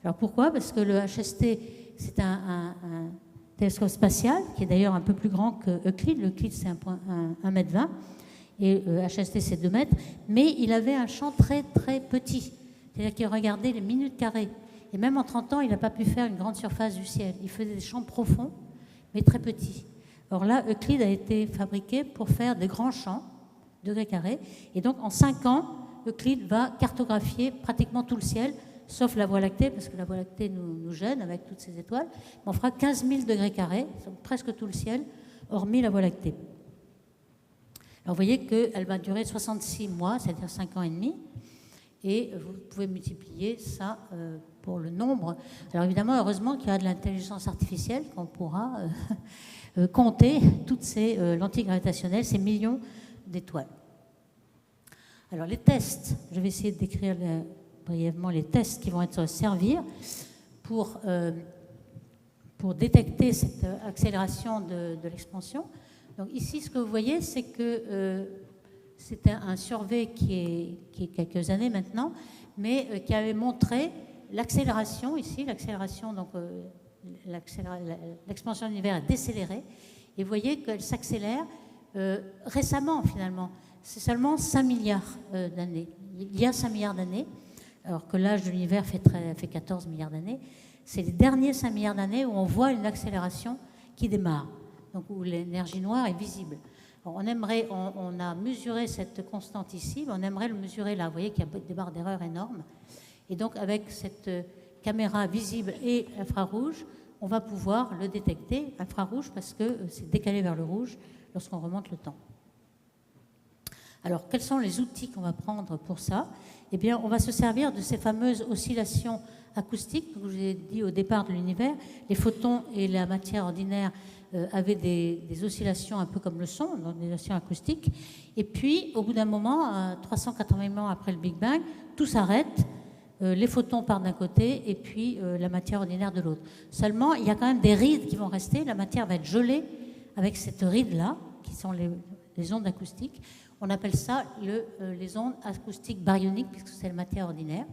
Alors pourquoi ? Parce que le HST, c'est un télescope spatial qui est d'ailleurs un peu plus grand que Euclide. L'Euclide, c'est 1,20 m et HST, c'est 2 mètres. Mais il avait un champ très, très petit. C'est-à-dire qu'il regardait les minutes carrées. Et même en 30 ans, il n'a pas pu faire une grande surface du ciel. Il faisait des champs profonds, mais très petits. Or là, Euclide a été fabriqué pour faire des grands champs, degrés carrés. Et donc, en 5 ans, Euclide va cartographier pratiquement tout le ciel, sauf la Voie lactée, parce que la Voie lactée nous gêne avec toutes ces étoiles. Mais on fera 15 000 degrés carrés, donc presque tout le ciel, hormis la Voie lactée. Alors, vous voyez qu'elle va durer 66 mois, c'est-à-dire 5 ans et demi. Et vous pouvez multiplier ça pour le nombre. Alors évidemment, heureusement qu'il y a de l'intelligence artificielle, qu'on pourra compter toutes ces lentilles gravitationnelles, ces millions d'étoiles. Alors les tests, je vais essayer de décrire brièvement les tests qui vont être servir pour détecter cette accélération de l'expansion. Donc ici, ce que vous voyez, c'est que c'était un survey qui est quelques années maintenant, mais qui avait montré l'accélération ici, l'accélération, donc l'expansion de l'univers est décélérée, et vous voyez qu'elle s'accélère récemment finalement. C'est seulement 5 milliards d'années. Il y a 5 milliards d'années, alors que l'âge de l'univers fait 14 milliards d'années. C'est les derniers 5 milliards d'années où on voit une accélération qui démarre, donc où l'énergie noire est visible. On a mesuré cette constante ici, mais on aimerait le mesurer là. Vous voyez qu'il y a des barres d'erreur énormes. Et donc, avec cette caméra visible et infrarouge, on va pouvoir le détecter, infrarouge, parce que c'est décalé vers le rouge lorsqu'on remonte le temps. Alors, quels sont les outils qu'on va prendre pour ça ? Eh bien, on va se servir de ces fameuses oscillations acoustiques que je vous ai dit au départ de l'univers. Les photons et la matière ordinaire avaient des oscillations un peu comme le son, donc des oscillations acoustiques. Et puis, au bout d'un moment, 380 000 ans après le Big Bang, tout s'arrête. Les photons partent d'un côté et puis la matière ordinaire de l'autre. Seulement, il y a quand même des rides qui vont rester. La matière va être gelée avec cette ride-là, qui sont les ondes acoustiques. On appelle ça les ondes acoustiques baryoniques, puisque c'est la matière ordinaire.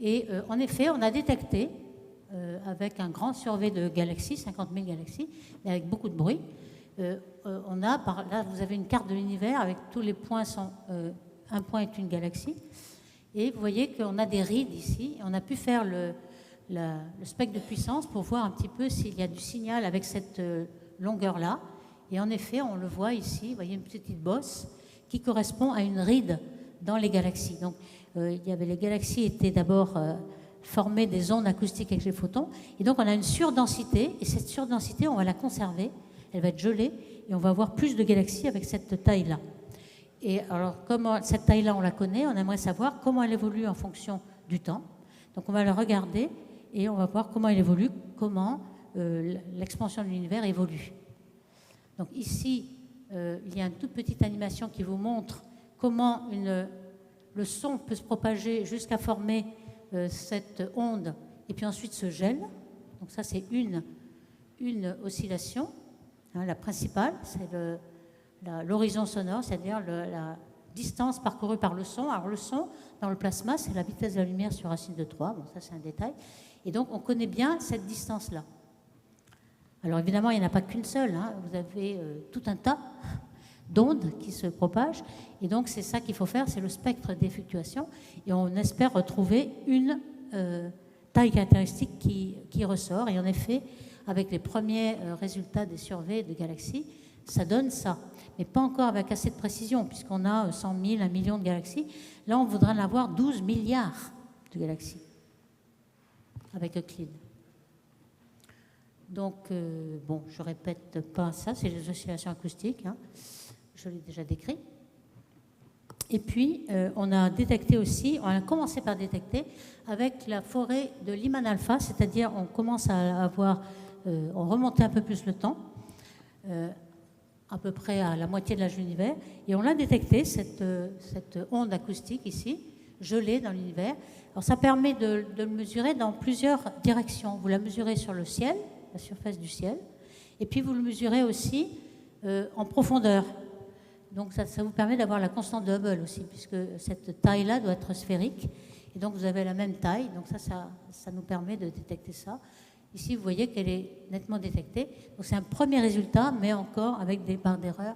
Et en effet, on a détecté, avec un grand survey de galaxies, 50 000 galaxies, mais avec beaucoup de bruit, là, vous avez une carte de l'univers avec tous les points, un point est une galaxie. Et vous voyez qu'on a des rides ici. On a pu faire le spectre de puissance pour voir un petit peu s'il y a du signal avec cette longueur-là. Et en effet, on le voit ici. Vous voyez une petite bosse qui correspond à une ride dans les galaxies. Donc, les galaxies étaient d'abord formées des ondes acoustiques avec les photons, et donc on a une surdensité, et cette surdensité, on va la conserver, elle va être gelée, et on va avoir plus de galaxies avec cette taille-là. Et alors, comment cette taille-là, on la connaît, on aimerait savoir comment elle évolue en fonction du temps. Donc, on va la regarder, et on va voir comment elle évolue, comment l'expansion de l'univers évolue. Donc ici, il y a une toute petite animation qui vous montre comment le son peut se propager jusqu'à former cette onde et puis ensuite se gèle. Donc ça, c'est une oscillation. Hein, la principale, c'est l'horizon sonore, c'est-à-dire la distance parcourue par le son. Alors le son, dans le plasma, c'est la vitesse de la lumière sur racine de 3. Bon, ça, c'est un détail. Et donc, on connaît bien cette distance-là. Alors évidemment, il n'y en a pas qu'une seule. Hein. Vous avez tout un tas d'ondes qui se propagent. Et donc, c'est ça qu'il faut faire, c'est le spectre des fluctuations. Et on espère retrouver une taille caractéristique qui ressort. Et en effet, avec les premiers résultats des surveys de galaxies, ça donne ça. Mais pas encore avec assez de précision, puisqu'on a 100 000, 1 million de galaxies. Là, on voudrait en avoir 12 milliards de galaxies avec Euclide. Donc, bon, je ne répète pas ça, c'est les oscillations acoustiques, hein. Je l'ai déjà décrit. Et puis, on a détecté aussi, on a commencé par détecter avec la forêt de Lyman alpha, c'est-à-dire on commence à avoir, on remontait un peu plus le temps, à peu près à la moitié de l'âge de l'univers, et on a détecté cette onde acoustique ici, gelée dans l'univers. Alors, ça permet de le mesurer dans plusieurs directions. Vous la mesurez sur le ciel, la surface du ciel, et puis vous le mesurez aussi en profondeur. Donc ça vous permet d'avoir la constante de Hubble aussi, puisque cette taille-là doit être sphérique, et donc vous avez la même taille, donc ça nous permet de détecter ça. Ici, vous voyez qu'elle est nettement détectée. Donc c'est un premier résultat, mais encore avec des barres d'erreur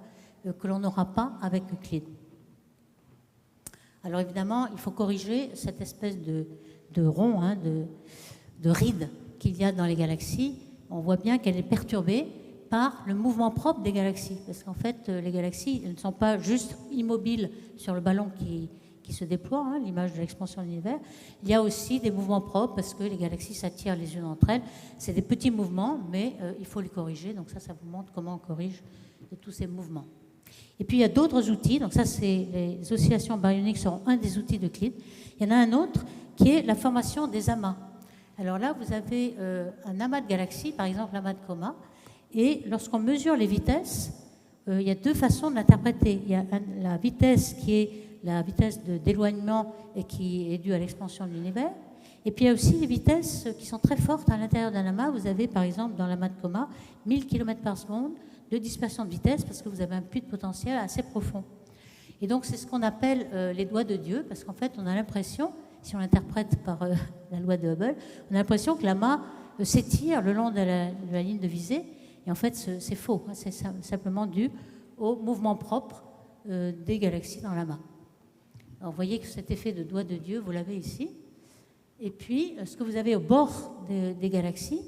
que l'on n'aura pas avec Euclide. Alors évidemment, il faut corriger cette espèce de rond, hein, de ride qu'il y a dans les galaxies. On voit bien qu'elle est perturbée par le mouvement propre des galaxies. Parce qu'en fait, les galaxies ne sont pas juste immobiles sur le ballon qui se déploie, hein, l'image de l'expansion de l'univers. Il y a aussi des mouvements propres parce que les galaxies s'attirent les unes entre elles. C'est des petits mouvements, mais il faut les corriger. Donc ça vous montre comment on corrige tous ces mouvements. Et puis il y a d'autres outils. Donc ça, les oscillations baryoniques seront un des outils d'Euclide. Il y en a un autre qui est la formation des amas. Alors là, vous avez un amas de galaxies, par exemple l'amas de Coma. Et lorsqu'on mesure les vitesses, il y a deux façons de l'interpréter. Il y a la vitesse qui est la vitesse d'éloignement et qui est due à l'expansion de l'univers. Et puis il y a aussi des vitesses qui sont très fortes à l'intérieur d'un amas. Vous avez par exemple dans l'amas de Coma 1000 km par seconde de dispersion de vitesse parce que vous avez un puits de potentiel assez profond. Et donc c'est ce qu'on appelle les doigts de Dieu, parce qu'en fait on a l'impression, si on l'interprète par la loi de Hubble, on a l'impression que l'amas s'étire le long de la ligne de visée. Et en fait, c'est faux. C'est simplement dû au mouvement propre des galaxies dans l'amas. Alors, vous voyez que cet effet de doigt de Dieu, vous l'avez ici. Et puis, ce que vous avez au bord des galaxies,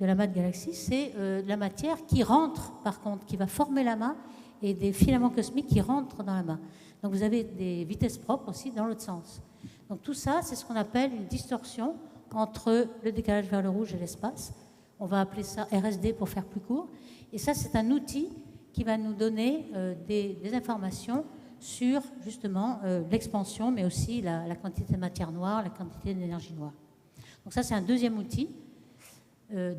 de l'amas de galaxies, c'est de la matière qui rentre, par contre, qui va former l'amas, et des filaments cosmiques qui rentrent dans l'amas. Donc, vous avez des vitesses propres aussi dans l'autre sens. Donc, tout ça, c'est ce qu'on appelle une distorsion entre le décalage vers le rouge et l'espace. On va appeler ça RSD pour faire plus court. Et ça, c'est un outil qui va nous donner des informations sur, justement, l'expansion, mais aussi la quantité de matière noire, la quantité d'énergie noire. Donc ça, c'est un deuxième outil.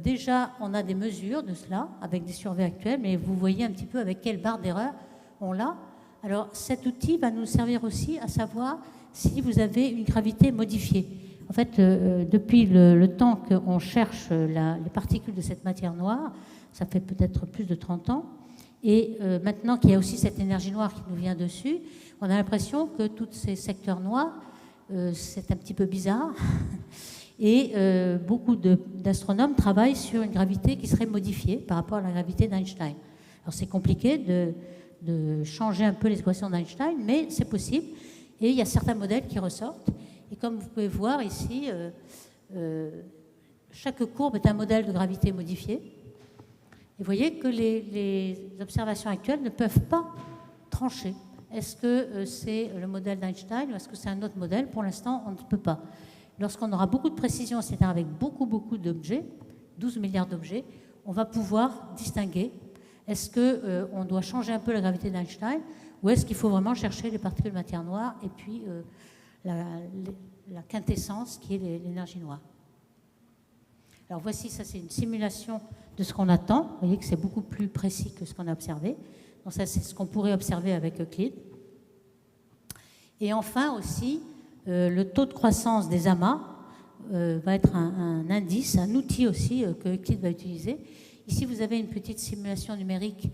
Déjà, on a des mesures de cela avec des surveys actuels, mais vous voyez un petit peu avec quelle barre d'erreur on l'a. Alors, cet outil va nous servir aussi à savoir si vous avez une gravité modifiée. En fait, depuis le temps qu'on cherche les particules de cette matière noire, ça fait peut-être plus de 30 ans, et maintenant qu'il y a aussi cette énergie noire qui nous vient dessus, on a l'impression que tous ces secteurs noirs, c'est un petit peu bizarre, et beaucoup d'astronomes travaillent sur une gravité qui serait modifiée par rapport à la gravité d'Einstein. Alors c'est compliqué de changer un peu les équations d'Einstein, mais c'est possible, et il y a certains modèles qui ressortent. Et comme vous pouvez voir ici, chaque courbe est un modèle de gravité modifié. Et vous voyez que les observations actuelles ne peuvent pas trancher. Est-ce que c'est le modèle d'Einstein ou est-ce que c'est un autre modèle? Pour l'instant, on ne peut pas. Lorsqu'on aura beaucoup de précision, c'est-à-dire avec beaucoup d'objets, 12 milliards d'objets, on va pouvoir distinguer. Est-ce qu'on doit changer un peu la gravité d'Einstein ou est-ce qu'il faut vraiment chercher les particules matière noire et puis la quintessence qui est l'énergie noire? Alors voici, ça c'est une simulation de ce qu'on attend. Vous voyez que c'est beaucoup plus précis que ce qu'on a observé. Donc ça c'est ce qu'on pourrait observer avec Euclide. Et enfin aussi, le taux de croissance des amas va être un indice, un outil aussi que Euclide va utiliser. Ici vous avez une petite simulation numérique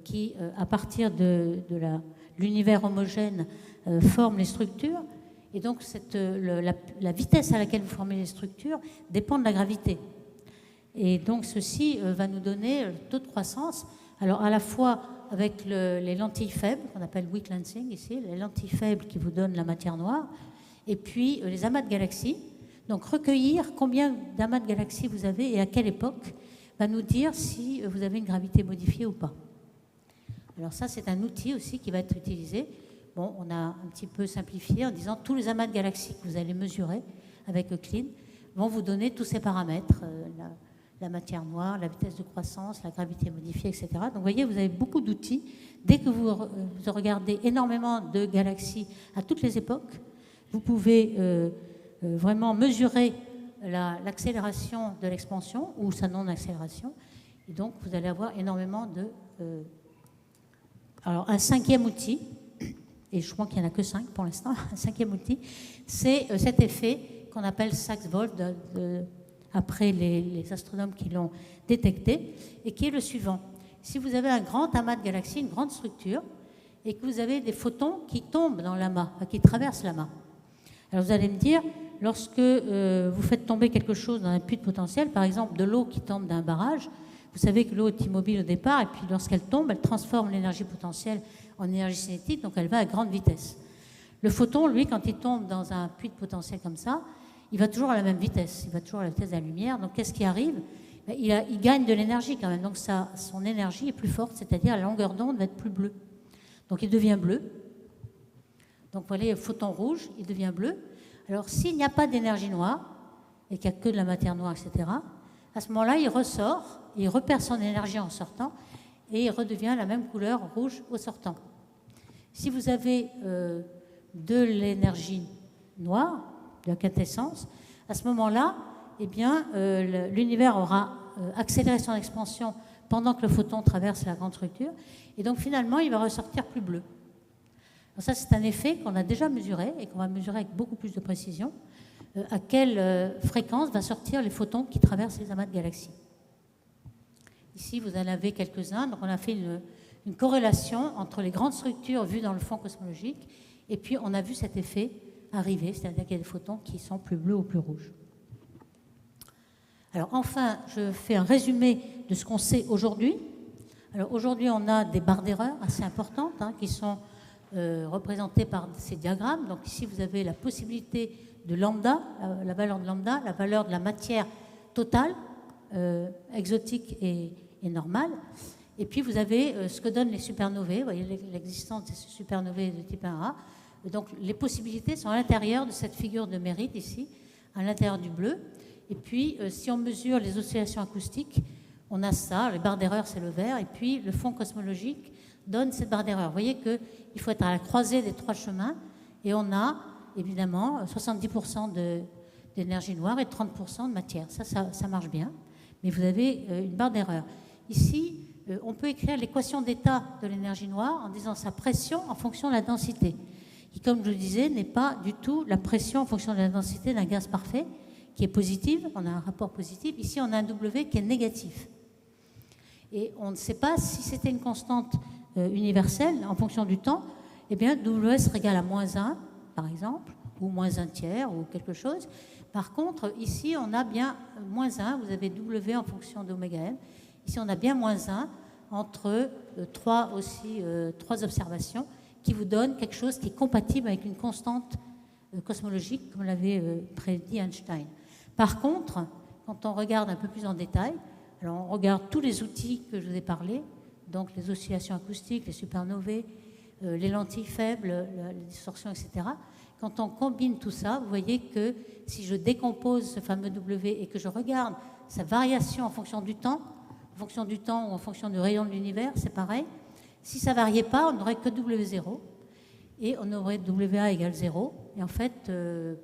qui, à partir de l'univers homogène, forme les structures. Et donc, la vitesse à laquelle vous formez les structures dépend de la gravité. Et donc, ceci va nous donner le taux de croissance. Alors, à la fois avec les lentilles faibles, qu'on appelle weak lensing ici, les lentilles faibles qui vous donnent la matière noire, et puis les amas de galaxies. Donc, recueillir combien d'amas de galaxies vous avez et à quelle époque va nous dire si vous avez une gravité modifiée ou pas. Alors ça, c'est un outil aussi qui va être utilisé. Bon, on a un petit peu simplifié en disant tous les amas de galaxies que vous allez mesurer avec Euclide vont vous donner tous ces paramètres, la matière noire, la vitesse de croissance, la gravité modifiée, etc. Donc vous voyez, vous avez beaucoup d'outils. Dès que vous regardez énormément de galaxies à toutes les époques, vous pouvez vraiment mesurer l'accélération de l'expansion ou sa non-accélération. Et donc, vous allez avoir énormément de... Alors, un cinquième outil, et je crois qu'il n'y en a que 5 pour l'instant, un cinquième outil, c'est cet effet qu'on appelle Sachs-Wolf, après les astronomes qui l'ont détecté, et qui est le suivant. Si vous avez un grand amas de galaxies, une grande structure, et que vous avez des photons qui tombent dans l'amas, qui traversent l'amas, alors vous allez me dire, lorsque vous faites tomber quelque chose dans un puits de potentiel, par exemple de l'eau qui tombe d'un barrage, vous savez que l'eau est immobile au départ, et puis lorsqu'elle tombe, elle transforme l'énergie potentielle en énergie cinétique, donc elle va à grande vitesse. Le photon, lui, quand il tombe dans un puits de potentiel comme ça, il va toujours à la même vitesse, il va toujours à la vitesse de la lumière. Donc qu'est-ce qui arrive? Il gagne de l'énergie quand même, donc son énergie est plus forte, c'est-à-dire la longueur d'onde va être plus bleue. Donc il devient bleu. Donc vous voyez, le photon rouge, il devient bleu. Alors s'il n'y a pas d'énergie noire, et qu'il n'y a que de la matière noire, etc., à ce moment-là, il ressort, il repère son énergie en sortant, et il redevient la même couleur rouge au sortant. Si vous avez de l'énergie noire, de la quintessence, à ce moment-là, eh bien, l'univers aura accéléré son expansion pendant que le photon traverse la grande structure, et donc finalement, il va ressortir plus bleu. Donc ça, c'est un effet qu'on a déjà mesuré et qu'on va mesurer avec beaucoup plus de précision. À quelle fréquence va sortir les photons qui traversent les amas de galaxies. Ici, vous en avez quelques-uns. Donc, on a fait une corrélation entre les grandes structures vues dans le fond cosmologique et puis on a vu cet effet arriver, c'est-à-dire qu'il y a des photons qui sont plus bleus ou plus rouges. Alors, enfin, je fais un résumé de ce qu'on sait aujourd'hui. Alors, aujourd'hui, on a des barres d'erreur assez importantes qui sont représentées par ces diagrammes. Donc, ici, vous avez la possibilité de lambda, la valeur de lambda, la valeur de la matière totale, exotique et normale. Et puis vous avez ce que donnent les supernovae, vous voyez l'existence de ces supernovae de type 1A. Donc les possibilités sont à l'intérieur de cette figure de Mérite ici, à l'intérieur du bleu. Et puis si on mesure les oscillations acoustiques, on a ça, les barres d'erreur c'est le vert, et puis le fond cosmologique donne cette barre d'erreur. Vous voyez qu'il faut être à la croisée des trois chemins, et on a évidemment 70% d'énergie noire et 30% de matière. Ça marche bien, mais vous avez une barre d'erreur. Ici, on peut écrire l'équation d'état de l'énergie noire en disant sa pression en fonction de la densité, qui, comme je le disais, n'est pas du tout la pression en fonction de la densité d'un gaz parfait, qui est positive, on a un rapport positif. Ici, on a un W qui est négatif. Et on ne sait pas si c'était une constante universelle en fonction du temps, eh bien, W serait égal à moins 1, par exemple, ou moins 1 tiers, ou quelque chose. Par contre, ici, on a bien moins 1, vous avez W en fonction d'oméga m. Ici, on a bien moins 1 entre trois observations qui vous donnent quelque chose qui est compatible avec une constante cosmologique, comme l'avait prédit Einstein. Par contre, quand on regarde un peu plus en détail, alors on regarde tous les outils que je vous ai parlé, donc les oscillations acoustiques, les supernovae, les lentilles faibles, la distorsion, etc. Quand on combine tout ça, vous voyez que si je décompose ce fameux W et que je regarde sa variation en fonction du temps ou en fonction du rayon de l'univers, c'est pareil. Si ça ne variait pas, on n'aurait que W0 et on aurait WA égale 0. Et en fait,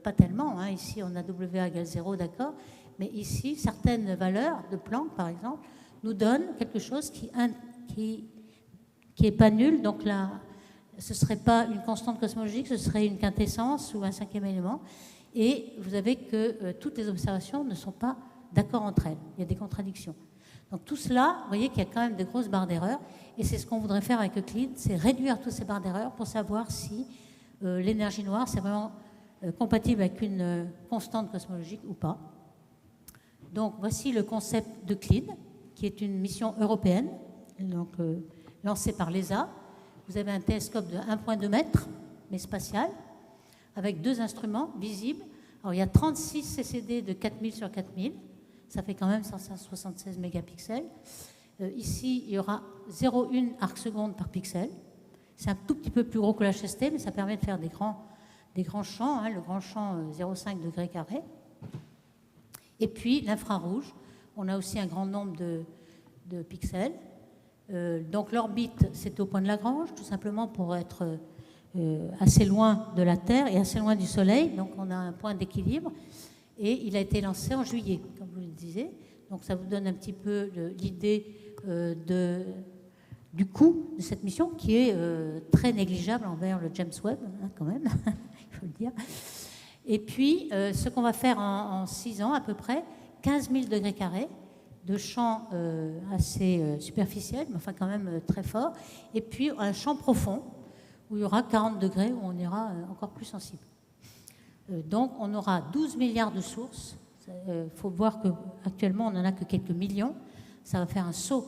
pas tellement. Hein. Ici, on a WA égale 0, d'accord. Mais ici, certaines valeurs de Planck, par exemple, nous donnent quelque chose qui est pas nul. Donc là, ce ne serait pas une constante cosmologique, ce serait une quintessence ou un cinquième élément. Et vous avez que toutes les observations ne sont pas d'accord entre elles. Il y a des contradictions. Donc tout cela, vous voyez qu'il y a quand même de grosses barres d'erreur. Et c'est ce qu'on voudrait faire avec Euclide, c'est réduire toutes ces barres d'erreur pour savoir si l'énergie noire, c'est vraiment compatible avec une constante cosmologique ou pas. Donc voici le concept d'Euclide, qui est une mission européenne, donc, lancée par l'ESA. Vous avez un télescope de 1,2 mètres, mais spatial, avec 2 instruments visibles. Alors il y a 36 CCD de 4000 sur 4000, ça fait quand même 576 mégapixels. Ici, il y aura 0,1 arc seconde par pixel. C'est un tout petit peu plus gros que l'HST, mais ça permet de faire des grands champs, hein, le grand champ 0,5 degrés carrés. Et puis l'infrarouge, on a aussi un grand nombre de pixels. Donc l'orbite, c'est au point de Lagrange, tout simplement pour être assez loin de la Terre et assez loin du Soleil. Donc on a un point d'équilibre. Et il a été lancé en juillet, comme vous le disiez. Donc ça vous donne un petit peu l'idée du coût de cette mission, qui est très négligeable envers le James Webb, hein, quand même, il faut le dire. Et puis, ce qu'on va faire en 6 ans à peu près, 15 000 degrés carrés de champ assez superficiel, mais enfin quand même très fort, et puis un champ profond, où il y aura 40 degrés, où on ira encore plus sensible. Donc on aura 12 milliards de sources. Il faut voir qu'actuellement, on n'en a que quelques millions. Ça va faire un saut.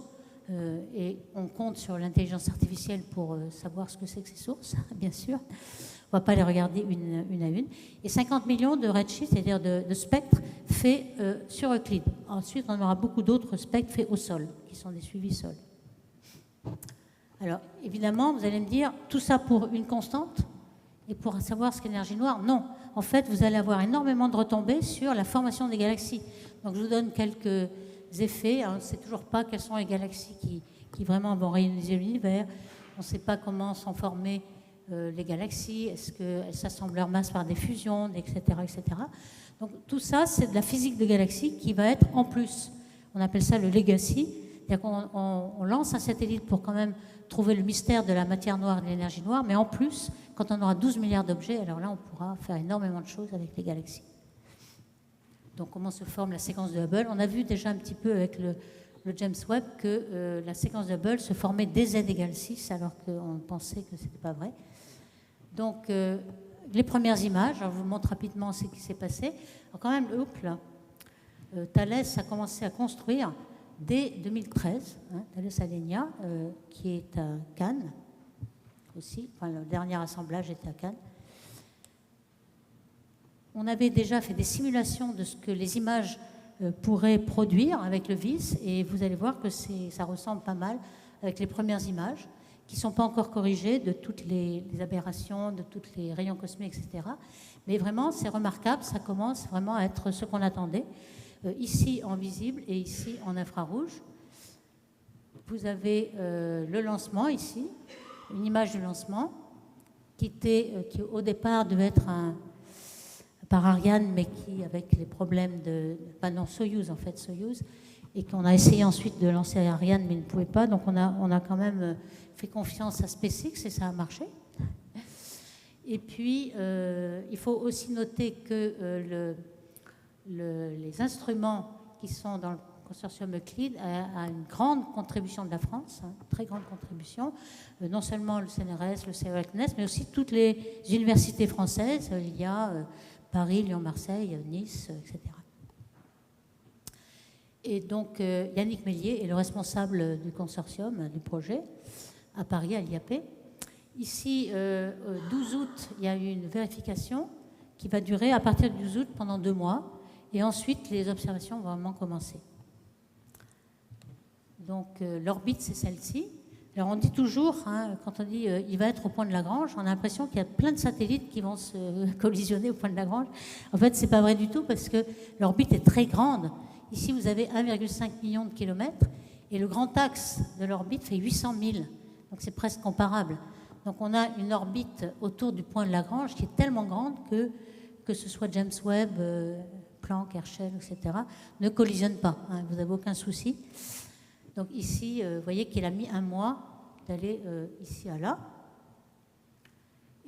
Et on compte sur l'intelligence artificielle pour savoir ce que c'est que ces sources, bien sûr. On ne va pas les regarder une à une. Et 50 millions de redshift, c'est-à-dire de spectres faits sur Euclide. Ensuite, on aura beaucoup d'autres spectres faits au sol, qui sont des suivis sol. Alors, évidemment, vous allez me dire, tout ça pour une constante et pour savoir ce qu'est l'énergie noire? Non. En fait, vous allez avoir énormément de retombées sur la formation des galaxies. Donc, je vous donne quelques effets. On ne sait toujours pas quelles sont les galaxies qui vraiment vont réaliser l'univers. On ne sait pas comment sont formées les galaxies. Est-ce qu'elles s'assemblent leur masse par des fusions, etc., etc. Donc, tout ça, c'est de la physique de galaxies qui va être en plus. On appelle ça le legacy. C'est-à-dire qu'on lance un satellite pour quand même trouver le mystère de la matière noire et de l'énergie noire, mais en plus, quand on aura 12 milliards d'objets, alors là, on pourra faire énormément de choses avec les galaxies. Donc, comment se forme la séquence de Hubble? On a vu déjà un petit peu avec le James Webb que la séquence de Hubble se formait dès z égale 6, alors qu'on pensait que ce n'était pas vrai. Donc, les premières images, je vous montre rapidement ce qui s'est passé. Alors, quand même, Thalès a commencé à construire dès 2013, Thales Alenia, qui est à Cannes aussi. Enfin, le dernier assemblage était à Cannes. On avait déjà fait des simulations de ce que les images pourraient produire avec le VIS, et vous allez voir que ça ressemble pas mal avec les premières images, qui ne sont pas encore corrigées de toutes les aberrations, de tous les rayons cosmiques, etc. Mais vraiment, c'est remarquable, ça commence vraiment à être ce qu'on attendait. Ici en visible et ici en infrarouge. Vous avez le lancement ici, une image du lancement qui au départ devait être par Ariane, mais qui, avec les problèmes Soyouz en fait, Soyouz, et qu'on a essayé ensuite de lancer Ariane, mais il ne pouvait pas. Donc on a quand même fait confiance à SpaceX et ça a marché. Et puis, il faut aussi noter que les instruments qui sont dans le consortium Euclide a une grande contribution de la France, très grande contribution, non seulement le CNRS, le CERN, mais aussi toutes les universités françaises. Il y a Paris, Lyon, Marseille, Nice, etc. Et donc, Yannick Mélier est le responsable du consortium, du projet, à Paris, à l'IAP. Ici, 12 août, il y a eu une vérification qui va durer à partir du 12 août pendant 2 mois. Et ensuite, les observations vont vraiment commencer. Donc, l'orbite, c'est celle-ci. Alors on dit toujours, hein, quand on dit il va être au point de Lagrange, on a l'impression qu'il y a plein de satellites qui vont se collisionner au point de Lagrange. En fait, c'est pas vrai du tout parce que l'orbite est très grande. Ici, vous avez 1,5 million de kilomètres et le grand axe de l'orbite fait 800 000. Donc c'est presque comparable. Donc on a une orbite autour du point de Lagrange qui est tellement grande que ce soit James Webb, Planck, Herschel, etc., ne collisionnent pas. Hein, vous n'avez aucun souci. Donc ici, vous voyez qu'il a mis 1 mois d'aller ici à là.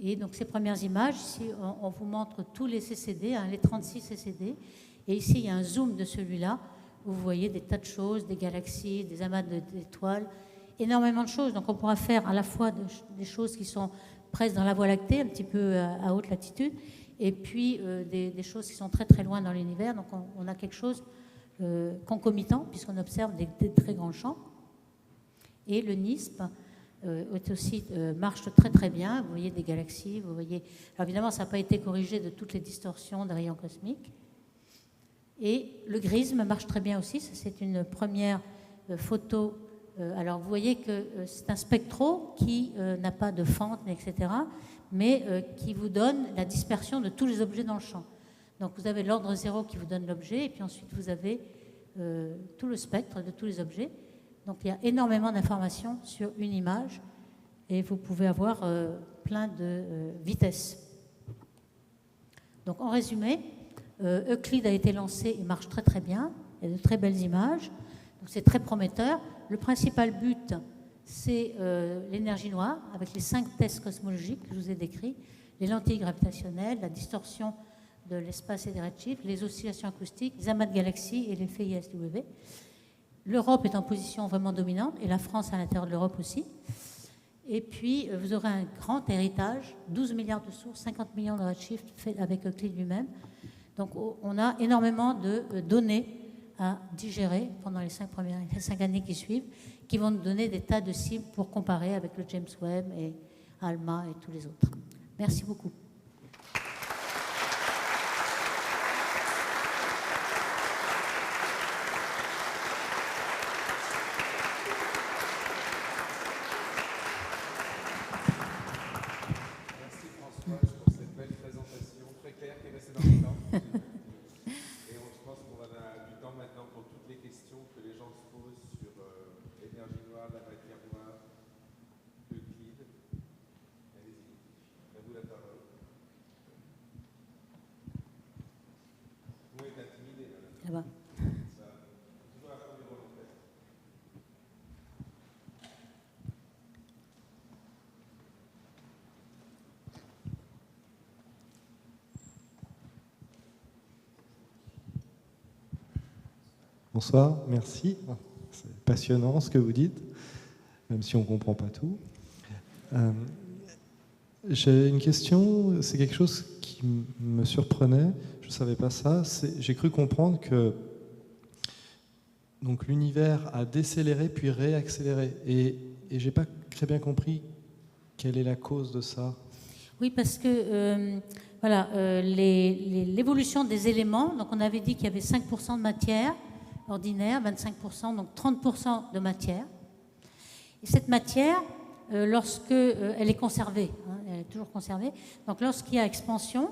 Et donc ces premières images, ici, on vous montre tous les CCD, hein, les 36 CCD. Et ici, il y a un zoom de celui-là, où vous voyez des tas de choses, des galaxies, des amas d'étoiles, énormément de choses. Donc on pourra faire à la fois des choses qui sont presque dans la Voie lactée, un petit peu à haute latitude, et puis des choses qui sont très très loin dans l'univers. Donc on a quelque chose concomitant, puisqu'on observe des très grands champs. Et le NISP marche très très bien. Vous voyez des galaxies, vous voyez... Alors évidemment, ça n'a pas été corrigé de toutes les distorsions des rayons cosmiques. Et le GRISM marche très bien aussi. Ça, c'est une première photo. Alors vous voyez que c'est un spectro qui n'a pas de fente, etc., mais qui vous donne la dispersion de tous les objets dans le champ. Donc vous avez l'ordre 0 qui vous donne l'objet, et puis ensuite vous avez tout le spectre de tous les objets. Donc il y a énormément d'informations sur une image, et vous pouvez avoir plein de vitesses. Donc en résumé, Euclide a été lancé, il marche très très bien, il y a de très belles images, donc c'est très prometteur. Le principal but, c'est l'énergie noire, avec les 5 tests cosmologiques que je vous ai décrits, les lentilles gravitationnelles, la distorsion de l'espace et des redshifts, les oscillations acoustiques, les amas de galaxies et l'effet ISW. L'Europe est en position vraiment dominante, et la France à l'intérieur de l'Europe aussi. Et puis, vous aurez un grand héritage, 12 milliards de sources, 50 millions de redshifts faits avec Euclide lui-même. Donc, on a énormément de données à digérer pendant les 5 années qui suivent, qui vont nous donner des tas de cibles pour comparer avec le James Webb et ALMA et tous les autres. Merci beaucoup. Bonsoir, merci. C'est passionnant ce que vous dites, même si on ne comprend pas tout. J'ai une question, c'est quelque chose qui me surprenait, je ne savais pas ça. J'ai cru comprendre que donc, l'univers a décéléré puis réaccéléré. Et je n'ai pas très bien compris quelle est la cause de ça. Oui, parce que voilà, l'évolution des éléments, donc on avait dit qu'il y avait 5% de matière ordinaire, 25%, donc 30% de matière. Et cette matière, lorsque elle est conservée, hein, elle est toujours conservée, donc lorsqu'il y a expansion,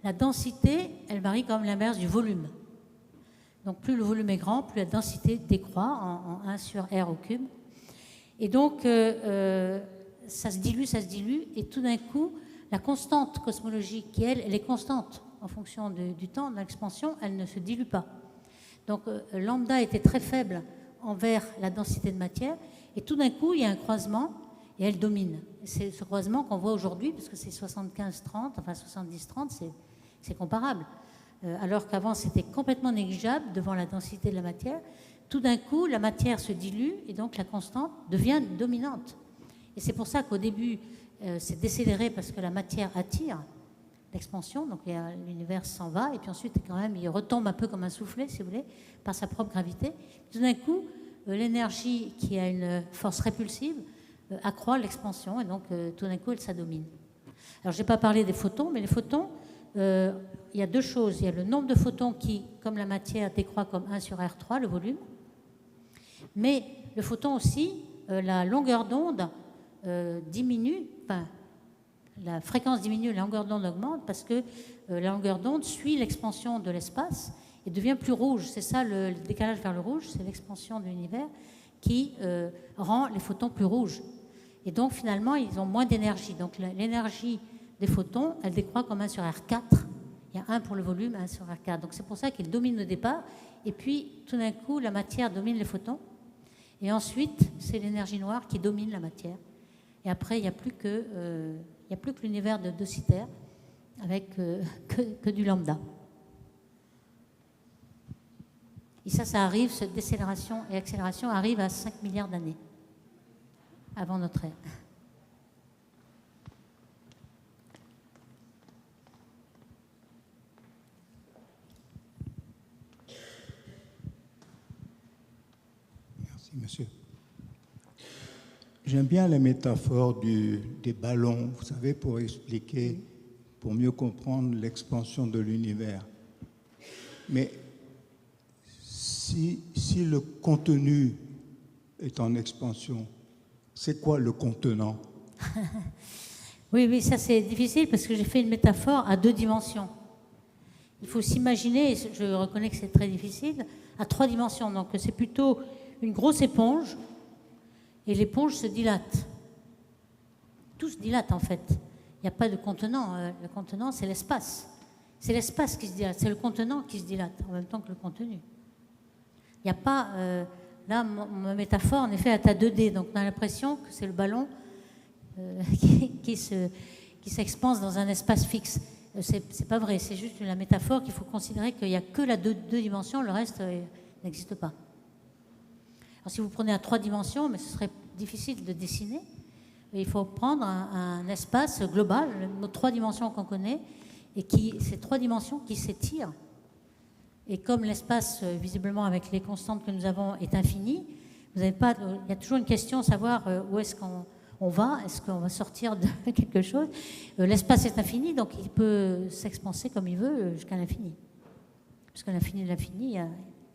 la densité, elle varie comme l'inverse du volume. Donc plus le volume est grand, plus la densité décroît en 1 sur R au cube. Et donc ça se dilue, et tout d'un coup, la constante cosmologique, qui elle est constante en fonction du temps, de l'expansion, elle ne se dilue pas. Donc lambda était très faible envers la densité de matière, et tout d'un coup, il y a un croisement, et elle domine. C'est ce croisement qu'on voit aujourd'hui, parce que c'est 75-30, enfin 70-30, c'est comparable. Alors qu'avant, c'était complètement négligeable devant la densité de la matière. Tout d'un coup, la matière se dilue, et donc la constante devient dominante. Et c'est pour ça qu'au début, c'est décéléré, parce que la matière attire l'expansion, donc l'univers s'en va, et puis ensuite, quand même, il retombe un peu comme un soufflet, si vous voulez, par sa propre gravité. Tout d'un coup, l'énergie qui a une force répulsive accroît l'expansion, et donc tout d'un coup, elle s'adomine. Alors, je n'ai pas parlé des photons, mais les photons, il y a 2 choses. Il y a le nombre de photons qui, comme la matière, décroît comme 1 sur R3, le volume, mais le photon aussi la longueur d'onde diminue, enfin, la fréquence diminue, la longueur d'onde augmente parce que la longueur d'onde suit l'expansion de l'espace et devient plus rouge. C'est ça le décalage vers le rouge, c'est l'expansion de l'univers qui rend les photons plus rouges. Et donc finalement, ils ont moins d'énergie. Donc l'énergie des photons, elle décroît comme 1 sur R4. Il y a 1 pour le volume, 1 sur R4. Donc c'est pour ça qu'ils dominent au départ. Et puis tout d'un coup, la matière domine les photons. Et ensuite, c'est l'énergie noire qui domine la matière. Et après, il n'y a plus que l'univers de De Sitter avec que du lambda. Et ça arrive, cette décélération et accélération arrive à 5 milliards d'années avant notre ère. Merci, monsieur. J'aime bien la métaphore des ballons, vous savez, pour expliquer, pour mieux comprendre l'expansion de l'univers. Mais si le contenu est en expansion, c'est quoi le contenant? Oui, ça c'est difficile parce que j'ai fait une métaphore à 2 dimensions. Il faut s'imaginer, je reconnais que c'est très difficile, à 3 dimensions. Donc c'est plutôt une grosse éponge et l'éponge se dilate. Tout se dilate en fait. Il n'y a pas de contenant. Le contenant, c'est l'espace. C'est l'espace qui se dilate. C'est le contenant qui se dilate en même temps que le contenu. Il n'y a pas... là, ma métaphore, en effet, est à 2D. Donc on a l'impression que c'est le ballon qui s'expanse dans un espace fixe. C'est pas vrai. C'est juste la métaphore qu'il faut considérer qu'il n'y a que la 2 dimensions. Le reste n'existe pas. Alors, si vous prenez à 3 dimensions, mais ce serait difficile de dessiner, il faut prendre un espace global, nos 3 dimensions qu'on connaît, et ces 3 dimensions qui s'étirent. Et comme l'espace, visiblement, avec les constantes que nous avons, est infini, il y a toujours une question, savoir où est-ce qu'on va, est-ce qu'on va sortir de quelque chose. L'espace est infini, donc il peut s'expanser comme il veut jusqu'à l'infini. Parce que l'infini de l'infini, il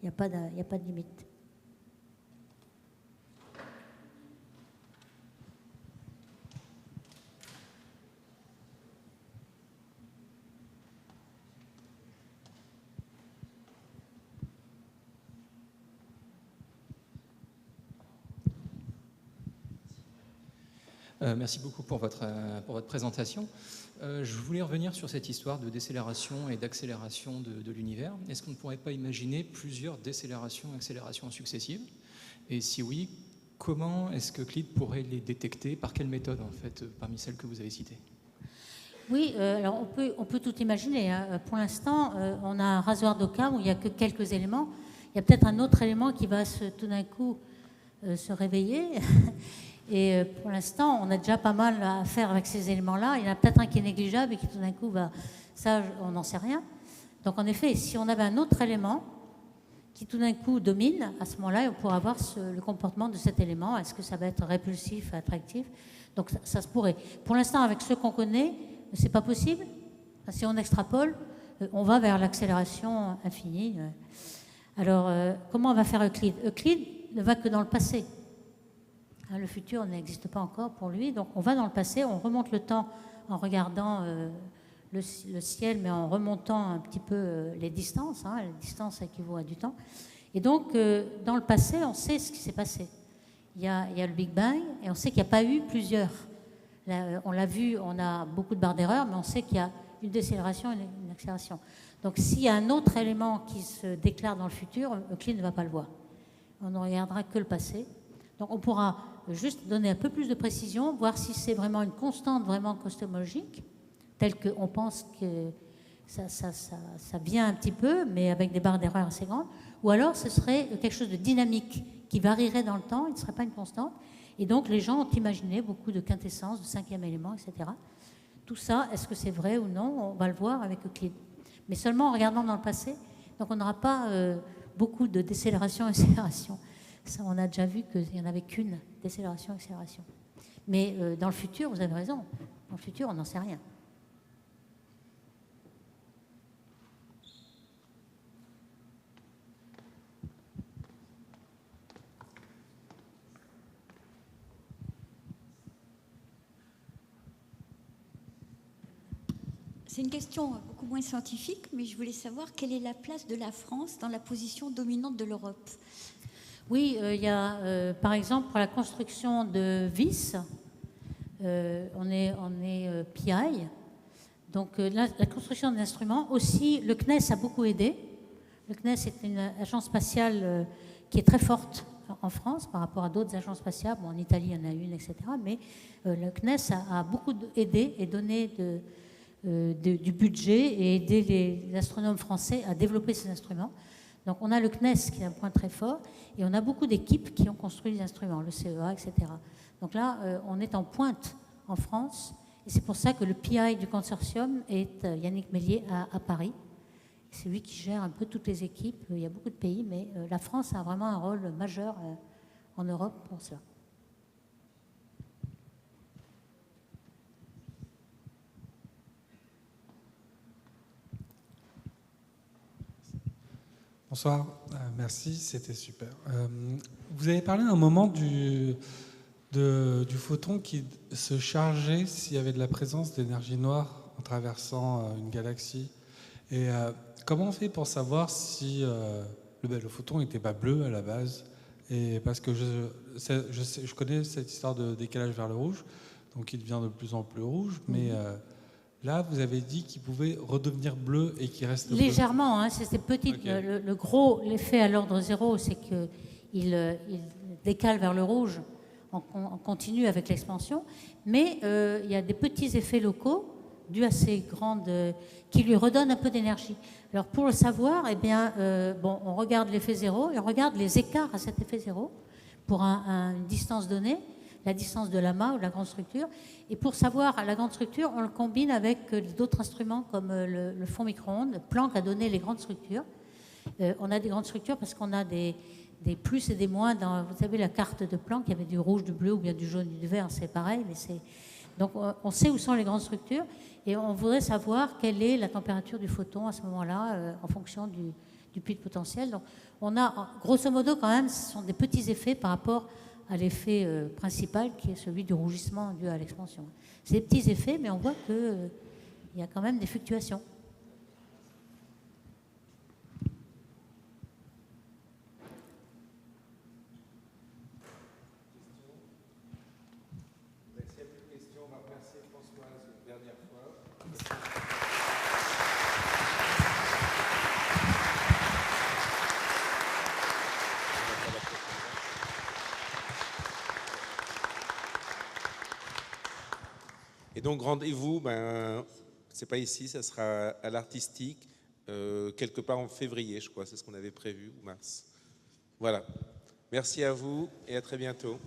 n'y a pas de limite. Merci beaucoup pour votre présentation. Je voulais revenir sur cette histoire de décélération et d'accélération de l'univers. Est-ce qu'on ne pourrait pas imaginer plusieurs décélérations et accélérations successives? Et si oui, comment est-ce que Euclide pourrait les détecter? Par quelle méthode, en fait, parmi celles que vous avez citées? Oui, alors on peut tout imaginer. Hein. Pour l'instant, on a un rasoir d'Occam où il n'y a que quelques éléments. Il y a peut-être un autre élément qui va tout d'un coup se réveiller. Et pour l'instant, on a déjà pas mal à faire avec ces éléments-là. Il y en a peut-être un qui est négligeable et qui tout d'un coup va... Ça, on n'en sait rien. Donc en effet, si on avait un autre élément qui tout d'un coup domine, à ce moment-là, on pourrait avoir le comportement de cet élément. Est-ce que ça va être répulsif, attractif? Donc ça se pourrait. Pour l'instant, avec ceux qu'on connaît, c'est pas possible. Si on extrapole, on va vers l'accélération infinie. Alors, comment va faire Euclide? Euclide ne va que dans le passé. Le futur n'existe pas encore pour lui, donc on va dans le passé, on remonte le temps en regardant le ciel, mais en remontant un petit peu les distances. Hein, les distances équivaut à du temps. Et donc, dans le passé, on sait ce qui s'est passé. Il y a le Big Bang, et on sait qu'il n'y a pas eu plusieurs. Là, on l'a vu, on a beaucoup de barres d'erreur, mais on sait qu'il y a une décélération et une accélération. Donc, s'il y a un autre élément qui se déclare dans le futur, Euclide ne va pas le voir. On ne regardera que le passé. Donc, on pourra juste donner un peu plus de précision, voir si c'est vraiment une constante vraiment cosmologique, telle qu'on pense que ça vient un petit peu, mais avec des barres d'erreur assez grandes, ou alors ce serait quelque chose de dynamique qui varierait dans le temps, il ne serait pas une constante. Et donc les gens ont imaginé beaucoup de quintessence, de 5e élément, etc. Tout ça, est-ce que c'est vrai ou non? On va le voir avec Euclide. Mais seulement en regardant dans le passé, donc on n'aura pas beaucoup de décélération et accélération. Ça, on a déjà vu qu'il n'y en avait qu'une, décélération, accélération. Mais dans le futur, vous avez raison, dans le futur, on n'en sait rien. C'est une question beaucoup moins scientifique, mais je voulais savoir quelle est la place de la France dans la position dominante de l'Europe. Oui, il y a, par exemple, pour la construction de vis, on est PI. Donc, la construction d'instruments. Aussi, le CNES a beaucoup aidé. Le CNES est une agence spatiale qui est très forte en France par rapport à d'autres agences spatiales. Bon, en Italie, il y en a une, etc. Mais le CNES a beaucoup aidé et donné du budget et aider les astronomes français à développer ces instruments. Donc on a le CNES qui est un point très fort et on a beaucoup d'équipes qui ont construit les instruments, le CEA, etc. Donc là, on est en pointe en France et c'est pour ça que le PI du consortium est Yannick Mélier à Paris. C'est lui qui gère un peu toutes les équipes. Il y a beaucoup de pays, mais la France a vraiment un rôle majeur en Europe pour cela. Bonsoir, merci, c'était super. Vous avez parlé à un moment du photon qui se chargeait s'il y avait de la présence d'énergie noire en traversant une galaxie. Et comment on fait pour savoir si le photon n'était pas bleu à la base? Et parce que je connais cette histoire de décalage vers le rouge, donc il devient de plus en plus rouge, mais là, vous avez dit qu'il pouvait redevenir bleu et qu'il reste légèrement, hein, c'est petit. Okay. Le gros, l'effet à l'ordre zéro, c'est qu'il décale vers le rouge en continu avec l'expansion. Mais il y a des petits effets locaux dus à ces grandes qui lui redonnent un peu d'énergie. Alors pour le savoir, eh bien, on regarde l'effet zéro et on regarde les écarts à cet effet zéro pour une distance donnée, la distance de l'amas ou de la grande structure. Et pour savoir la grande structure, on le combine avec d'autres instruments comme le fond micro-ondes. Planck a donné les grandes structures. On a des grandes structures parce qu'on a des plus et des moins. Vous savez, la carte de Planck, il y avait du rouge, du bleu ou bien du jaune, du vert, c'est pareil. Mais donc on sait où sont les grandes structures et on voudrait savoir quelle est la température du photon à ce moment-là en fonction du puits de potentiel. Donc on a, grosso modo quand même, ce sont des petits effets par rapport à l'effet principal qui est celui du rougissement dû à l'expansion. C'est des petits effets, mais on voit qu'il y a quand même des fluctuations. S'il n'y a plus de questions, on va remercier Françoise une dernière fois. Et donc rendez-vous, c'est pas ici, ça sera à l'Artistique, quelque part en février, je crois, c'est ce qu'on avait prévu, ou mars. Voilà. Merci à vous et à très bientôt.